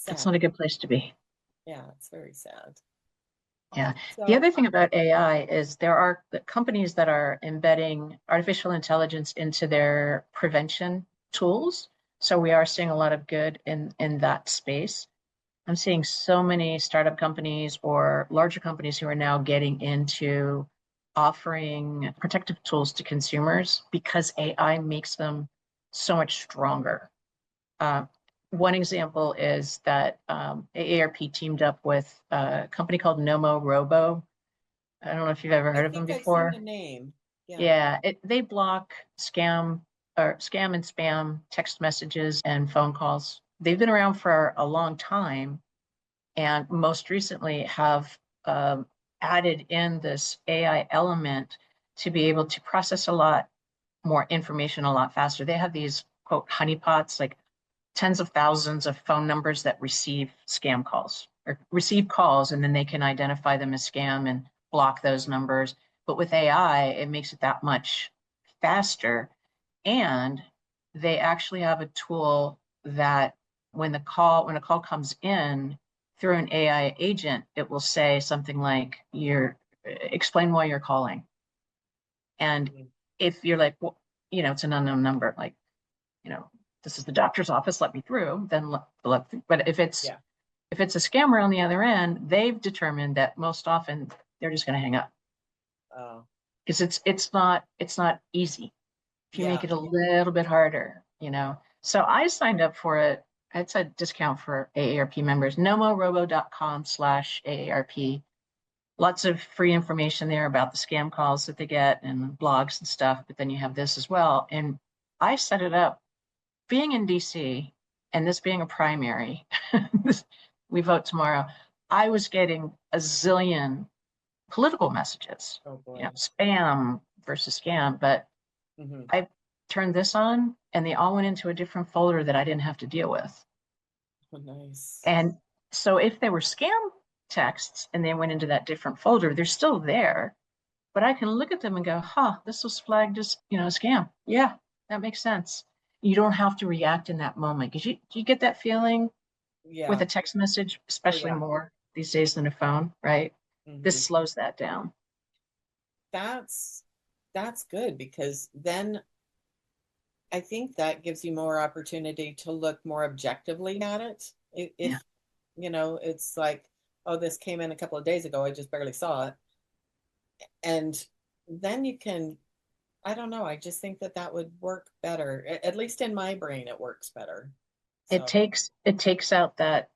That's sad. not a good place to be. Yeah, it's very sad. Yeah. The So, other thing about AI is there are companies that are embedding artificial intelligence into their prevention tools. So we are seeing a lot of good in that space. I'm seeing so many startup companies or larger companies who are now getting into offering protective tools to consumers because AI makes them so much stronger. Uh, One example is that AARP teamed up with a company called Nomo Robo. I don't know if you've ever I heard of them think I've seen the before. name. Yeah. Yeah, they block scam and spam text messages and phone calls. They've been around for a long time, and most recently have added in this AI element to be able to process a lot more information a lot faster. They have these quote honeypots, like tens of thousands of phone numbers that receive scam calls or receive calls, and then they can identify them as scam and block those numbers. But with AI, it makes it that much faster. And they actually have a tool that when a call comes in through an AI agent, it will say something like, "You're explain why you're calling." And Mhm. if you're like, well, it's an unknown number, like, this is the doctor's office, let me through, then but Yeah. if it's a scammer on the other end, they've determined that most often they're just going to hang up Oh, because it's not easy. If you make yeah. it a little bit harder, So I signed up for it. It's a discount for AARP members, nomorobo.com/AARP. Lots of free information there about the scam calls that they get and blogs and stuff. But then you have this as well. And I set it up being in DC and this being a primary, we vote tomorrow. I was getting a zillion political messages, Oh boy. spam versus scam. But Hmm. I turned this on and they all went into a different folder that I didn't have to deal with. Oh, nice. And so if they were scam texts and they went into that different folder, they're still there. But I can look at them and go, this was flagged as, a scam. Yeah, that makes sense. You don't have to react in that moment because you get that feeling with Yeah. a text message, Oh, especially yeah. more these days than a phone, right? This Hmm. slows that down. That's that's good because then I think that gives you more opportunity to look more objectively at it. Yeah. If, it's like, oh, this came in a couple of days ago, I just barely saw it. And then you can, I don't know, I just think that that would work better. At least in my brain, it works better. It So, takes out that,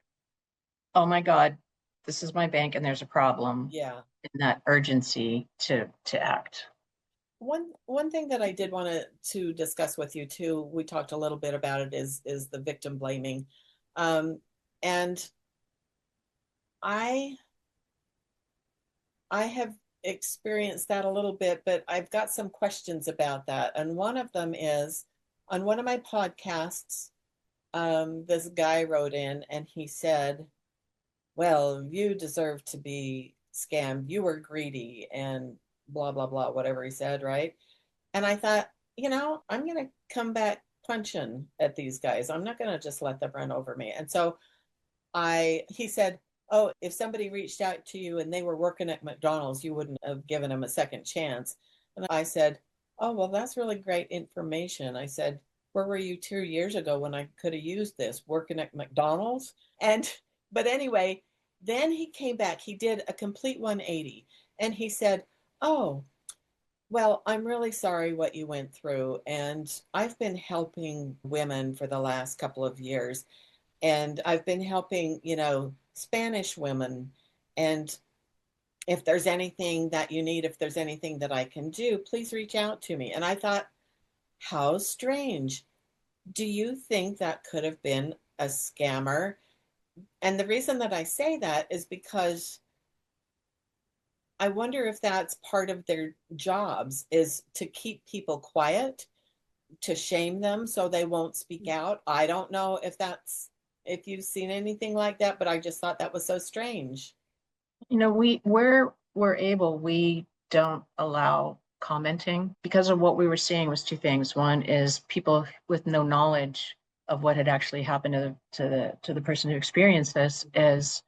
oh my God, this is my bank and there's a problem, yeah. and that urgency to act. One thing that I did want to discuss with you too, we talked a little bit about it, is the victim blaming. And I I have experienced that a little bit, but I've got some questions about that. And one of them is on one of my podcasts, this guy wrote in and he said, well, you deserve to be scammed. You were greedy and blah, blah, blah, whatever he said, right? And I thought, I'm going to come back punching at these guys. I'm not going to just let them run over me. And so he said, oh, if somebody reached out to you and they were working at McDonald's, you wouldn't have given them a second chance. And I said, oh, well, that's really great information. I said, where were you 2 years ago when I could have used this working at McDonald's? And, but anyway, then he came back. He did a complete 180 and he said, oh, well, I'm really sorry what you went through. And I've been helping women for the last couple of years. And I've been helping, Spanish women. And if there's anything that you need, if there's anything that I can do, please reach out to me. And I thought, how strange. Do you think that could have been a scammer? And the reason that I say that is because I wonder if that's part of their jobs is to keep people quiet, to shame them so they won't speak out. I don't know if you've seen anything like that, but I just thought that was so strange. We're able, we don't allow commenting because of what we were seeing was two things. One is people with no knowledge of what had actually happened to the person who experienced this is,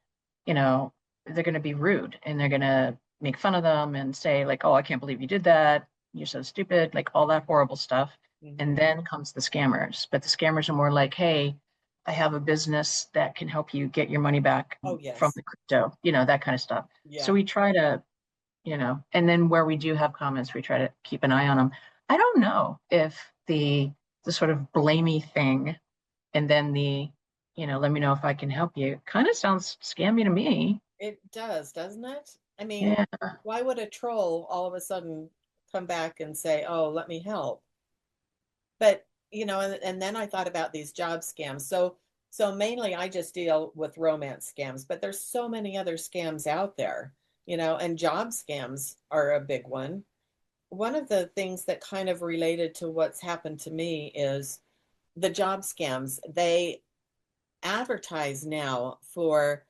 you know, they're going to be rude and they're going to make fun of them and say like, oh, I can't believe you did that. You're so stupid, like all that horrible stuff. And Mm-hmm. then comes the scammers. But the scammers are more like, hey, I have a business that can help you get your money back Oh, from yes. the crypto, that kind of stuff. So Yeah. we try to, and then where we do have comments, we try to keep an eye on them. I don't know if the sort of blamey thing and then let me know if I can help you kind of sounds scammy to me. It does, doesn't it? I mean, Yeah. why would a troll all of a sudden come back and say, oh, let me help? But, and then I thought about these job scams. So mainly I just deal with romance scams, but there's so many other scams out there, and job scams are a big one. One of the things that kind of related to what's happened to me is the job scams. They advertise now for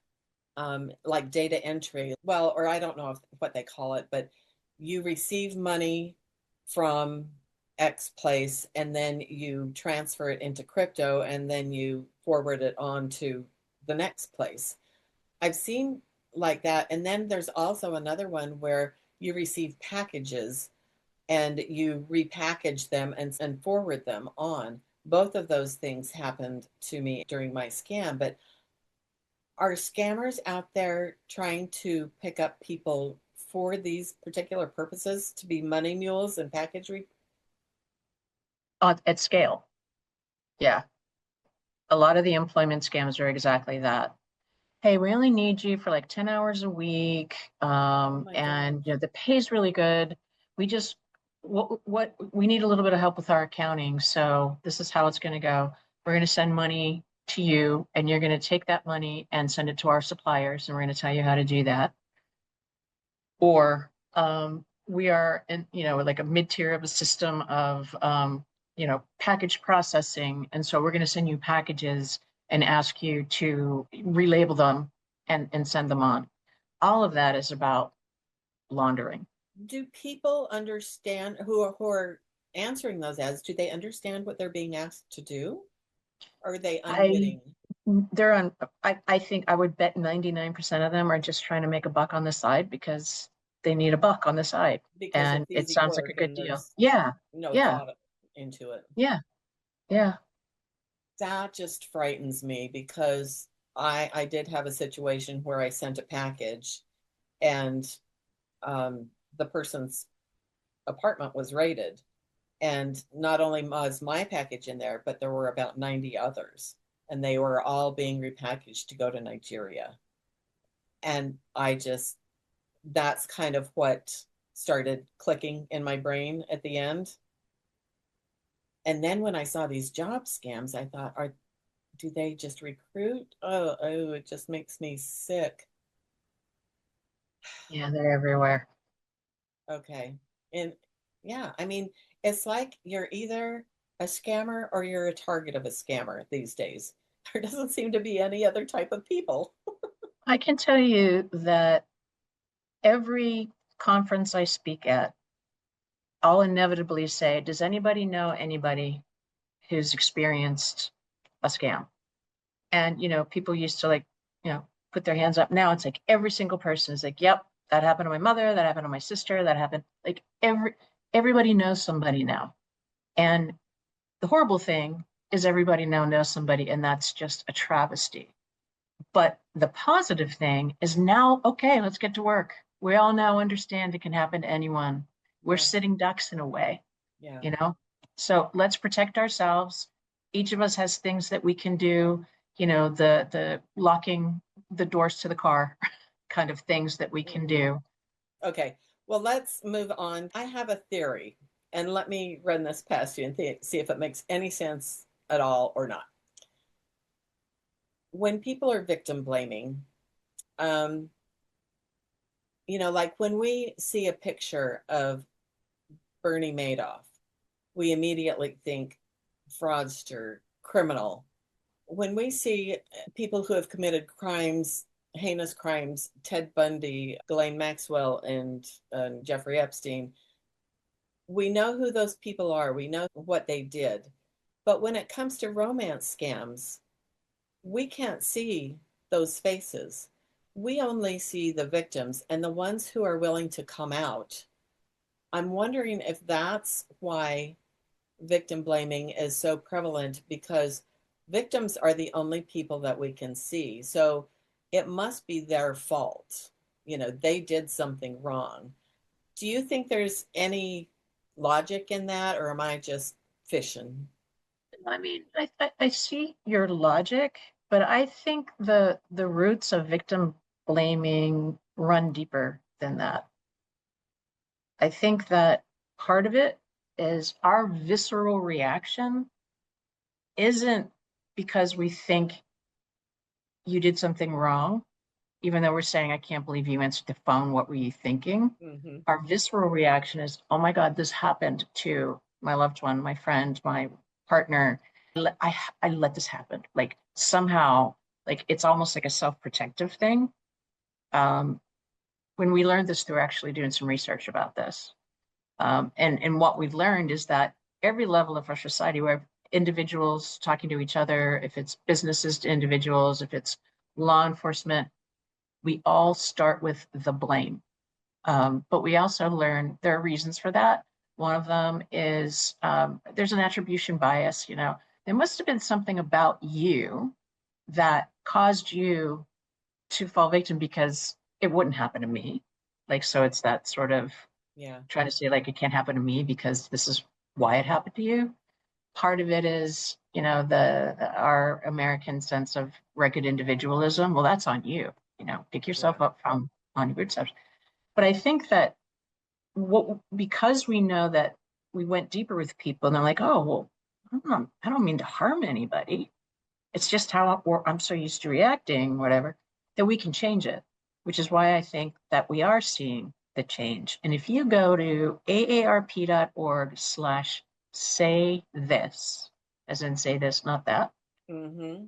like data entry. Well, or I don't know what they call it, but you receive money from X place and then you transfer it into crypto and then you forward it on to the next place. I've seen like that. And then there's also another one where you receive packages and you repackage them and forward them on. Both of those things happened to me during my scam, but are scammers out there trying to pick up people for these particular purposes to be money mules and At scale. Yeah. A lot of the employment scams are exactly that. Hey, we only need you for like 10 hours a week. Oh my And gosh. the pay's really good. We just what we need a little bit of help with our accounting. So this is how it's going to go. We're going to send money to you and you're going to take that money and send it to our suppliers and we're going to tell you how to do that. Or we are in, like a mid-tier of a system of package processing. And so we're going to send you packages and ask you to relabel them and send them on. All of that is about laundering. Do people understand who are answering those ads? Do they understand what they're being asked to do? Or are they I unwitting? they're on I think I would bet 99% of them are just trying to make a buck on the side because they need a buck on the side. Because And it's it easy sounds like a work good and deal. there's Yeah. no Yeah. thought into it. Yeah. Yeah. That just frightens me because I did have a situation where I sent a package and the person's apartment was raided. And not only was my package in there, but there were about 90 others. and they were all being repackaged to go to Nigeria. And that's kind of what started clicking in my brain at the end. And then when I saw these job scams, I thought, do they just recruit? Oh, it just makes me sick. Yeah, they're everywhere. Okay. And yeah, I mean, it's like you're either a scammer or you're a target of a scammer these days. There doesn't seem to be any other type of people. I can tell you that every conference I speak at, I'll inevitably say, does anybody know anybody who's experienced a scam? And, people used to put their hands up. Now it's like every single person is like, yep, that happened to my mother, that happened to my sister, that happened. Like everybody knows somebody now. And the horrible thing is everybody now knows somebody, and that's just a travesty. But the positive thing is now, okay, let's get to work. We all now understand it can happen to anyone. We're Yeah, sitting ducks in a way, yeah. you know? So let's protect ourselves. Each of us has things that we can do, the locking the doors to the car kind of things that we can Mhm. do. Okay, well, let's move on. I have a theory, and let me run this past you and see if it makes any sense at all or not. When people are victim blaming, um, like when we see a picture of Bernie Madoff, we immediately think fraudster, criminal. When we see people who have committed crimes, heinous crimes, Ted Bundy, Ghislaine Maxwell, and Jeffrey Epstein, we know who those people are. We know what they did. But when it comes to romance scams, we can't see those faces. We only see the victims and the ones who are willing to come out. I'm wondering if that's why victim blaming is so prevalent, because victims are the only people that we can see. So it must be their fault. They did something wrong. Do you think there's any logic in that, or am I just fishing? I mean, I see your logic, but I think the roots of victim blaming run deeper than that. I think that part of it is our visceral reaction isn't because we think you did something wrong, even though we're saying, I can't believe you answered the phone. What were you thinking? Hmm. Our visceral reaction is, oh my God, this happened to my loved one, my friend, my partner. I let this happen. Like somehow, like it's almost like a self-protective thing. Um, when we learned this through actually doing some research about this. And what we've learned is that every level of our society, where individuals talking to each other, if it's businesses to individuals, if it's law enforcement, we all start with the blame. But we also learn there are reasons for that. One of them is there's an attribution bias. There must have been something about you that caused you to fall victim because it wouldn't happen to me. Like, so it's that sort of Yeah, trying to say, like, it can't happen to me because this is why it happened to you. Part of it is, our American sense of rugged individualism. Well, that's on you. Pick yeah. yourself up from on your bootstraps. But I think that because we know that we went deeper with people and they're like, oh, well, I don't mean to harm anybody. It's just how I'm so used to reacting, whatever, that we can change it, which is why I think that we are seeing the change. And if you go to aarp.org/say this, as in say this, not that, Hmm.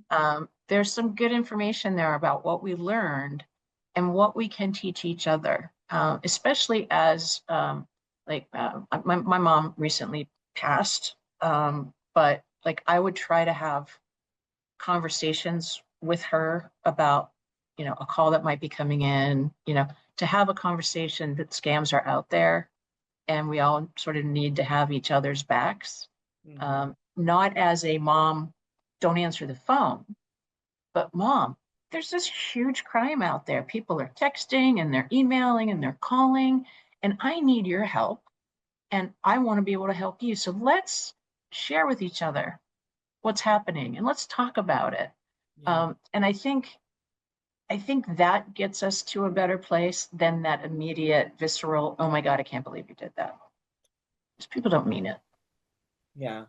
there's some good information there about what we learned and what we can teach each other, especially as my mom recently passed, but like I would try to have conversations with her about, a call that might be coming in, to have a conversation that scams are out there and we all sort of need to have each other's backs. Hmm. Not as a mom, don't answer the phone, but mom, there's this huge crime out there. People are texting and they're emailing and they're calling, and I need your help and I want to be able to help you. So let's share with each other what's happening and let's talk about it. Yeah. And I think that gets us to a better place than that immediate visceral, oh my God, I can't believe you did that. Because people don't mean it. Yeah.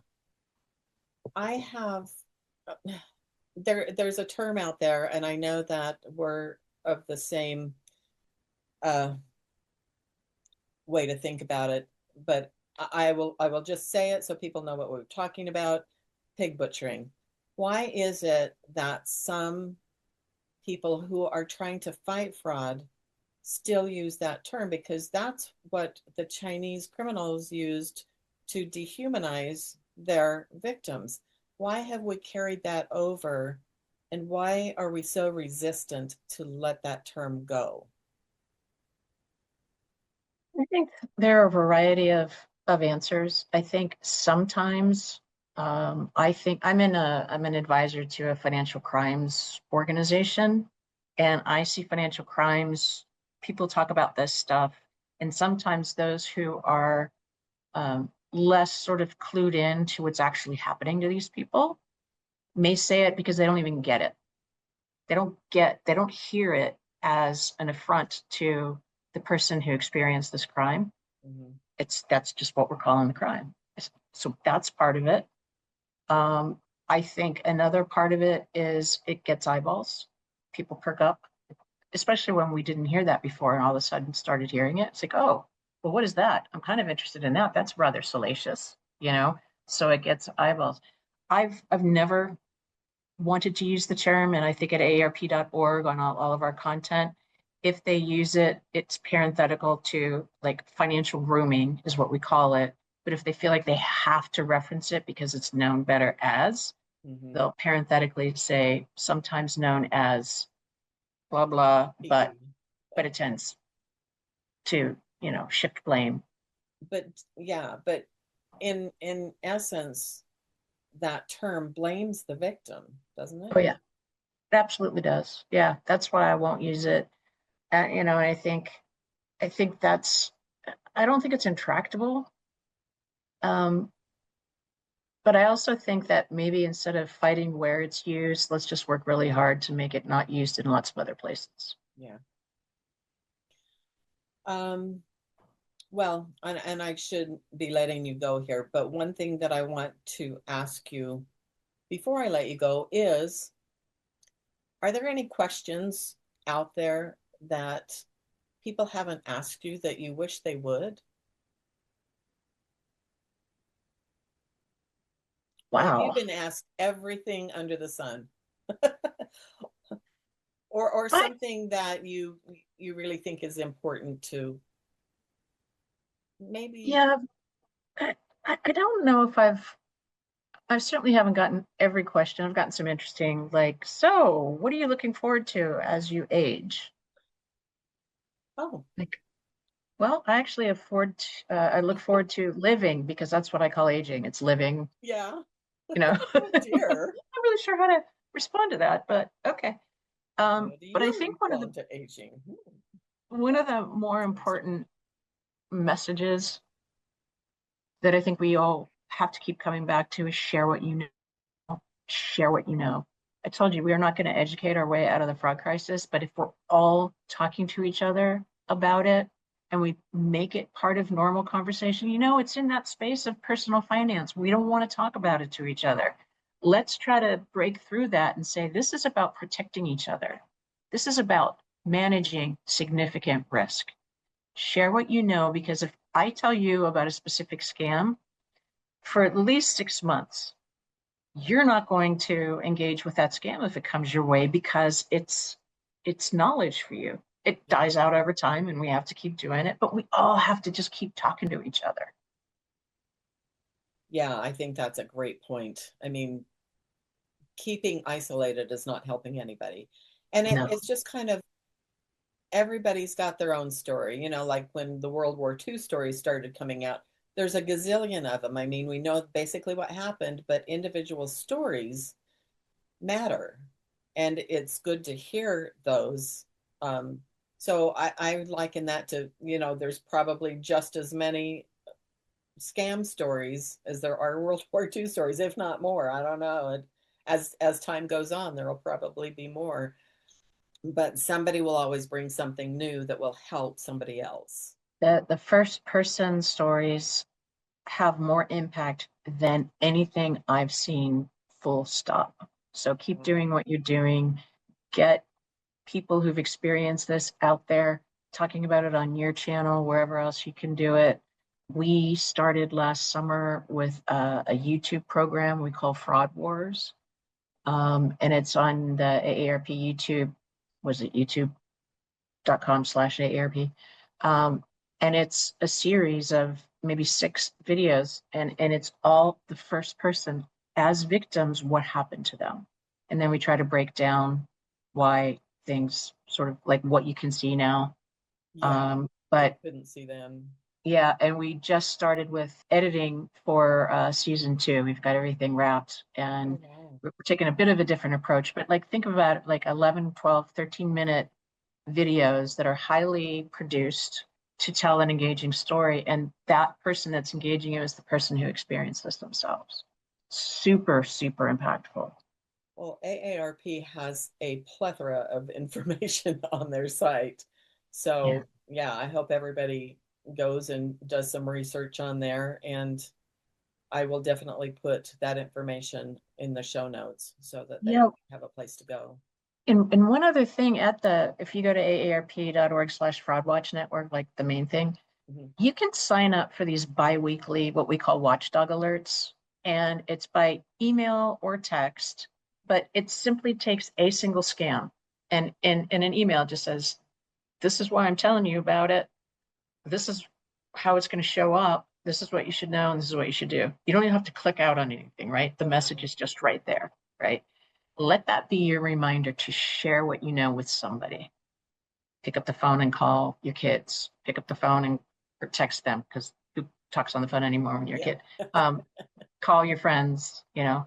I have there's a term out there, and I know that we're of the same uh way to think about it, but I will just say it so people know what we're talking about. Pig butchering. Why is it that some people who are trying to fight fraud still use that term? Because that's what the Chinese criminals used to dehumanize their victims. Why have we carried that over? And why are we so resistant to let that term go? I think there are a variety of answers. I think sometimes I think I'm an advisor to a financial crimes organization, and I see financial crimes. People talk about this stuff, and sometimes those who are less sort of clued in to what's actually happening to these people may say it because they don't even get it. They don't hear it as an affront to the person who experienced this crime. Mhm. That's just what we're calling the crime. So that's part of it. I think another part of it is it gets eyeballs. People perk up, especially when we didn't hear that before and all of a sudden started hearing it. It's like, oh, well, what is that? I'm kind of interested in that. That's rather salacious, you know? So it gets eyeballs. I've never wanted to use the term, and I think at aarp.org on all of our content, if they use it, it's parenthetical to like financial grooming is what we call it. But if they feel like they have to reference it because it's known better as, Mhm. they'll parenthetically say sometimes known as blah blah, PE. but it tends to, you know, shift blame. But yeah, but in essence, that term blames the victim, doesn't it? Oh yeah, it absolutely does. Yeah, that's why I won't use it. You know, and I think that's I don't think it's intractable. Um, but I also think that maybe instead of fighting where it's used, let's just work really hard to make it not used in lots of other places. Yeah. Um, well, and I should be letting you go here, but one thing that I want to ask you before I let you go is, are there any questions out there that people haven't asked you that you wish they would? Or have you Wow. been asked everything under the sun? Or I, something that you really think is important to maybe. yeah, I, I don't know if I certainly haven't gotten every question. I've gotten some interesting, like, so what are you looking forward to as you age? Oh, Like, well, I actually I look forward to living because that's what I call aging. It's living, yeah. you know. Oh I'm dear. not really sure how to respond to that, but okay. How do But I you think respond to aging? one of the more Interesting. important messages that I think we all have to keep coming back to is share what you know. Share what you know. I told you we are not going to educate our way out of the fraud crisis, but if we're all talking to each other about it and we make it part of normal conversation, you know, it's in that space of personal finance. We don't want to talk about it to each other. Let's try to break through that and say this is about protecting each other. This is about managing significant risk. Share what you know, because if I tell you about a specific scam for at least 6 months, you're not going to engage with that scam if it comes your way because it's knowledge for you. It Yeah. dies out over time and we have to keep doing it, but we all have to just keep talking to each other. Yeah, I think that's a great point. I mean, keeping isolated is not helping anybody. And No. it's just kind of everybody's got their own story. Like when the World War II stories started coming out, there's a gazillion of them. I mean, we know basically what happened, but individual stories matter. And it's good to hear those. Um, so I liken that to, there's probably just as many scam stories as there are World War II stories, if not more. I don't know. As time goes on, there will probably be more. But somebody will always bring something new that will help somebody else. The first person stories have more impact than anything I've seen, full stop. So keep doing what you're doing. Get people who've experienced this out there, talking about it on your channel, wherever else you can do it. We started last summer with a YouTube program we call Fraud Wars. And it's on the AARP YouTube. Was it youtube.com/AARP? And it's a series of maybe 6 videos, and it's all the first person as victims, what happened to them. And then we try to break down why things sort of like what you can see now. Yeah, But couldn't see them. yeah, and we just started with editing for season 2. We've got everything wrapped, Oh, and wow. we're taking a bit of a different approach. But like think about it like 11, 12, 13-minute videos that are highly produced to tell an engaging story. And that person that's engaging you is the person who experienced this themselves. Super, super impactful. Well, AARP has a plethora of information on their site. Yeah. So, yeah, I hope everybody goes and does some research on there. And I will definitely put that information in the show notes so that they Yeah. have a place to go. And one other thing if you go to aarp.org/Fraud Watch Network, like the main thing, Mhm. you can sign up for these bi-weekly, what we call watchdog alerts. And it's by email or text, but it simply takes a single scam. And in an email, it just says, this is why I'm telling you about it. This is how it's going to show up. This is what you should know, and this is what you should do. You don't even have to click out on anything, right? The message is just right there, right? Let that be your reminder to share what you know with somebody. Pick up the phone and call your kids. Pick up the phone and or text them, because who talks on the phone anymore when you're a Yeah. kid? Call your friends, Yeah.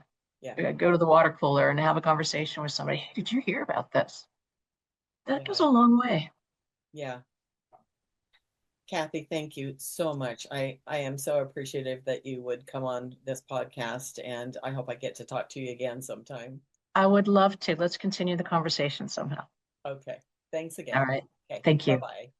go to the water cooler and have a conversation with somebody. Hey, did you hear about this? That goes Yeah. a long way. Yeah. Kathy, thank you so much. I am so appreciative that you would come on this podcast, and I hope I get to talk to you again sometime. I would love to. Let's continue the conversation somehow. Okay. Thanks All again. right. Okay. Thank Bye you. bye.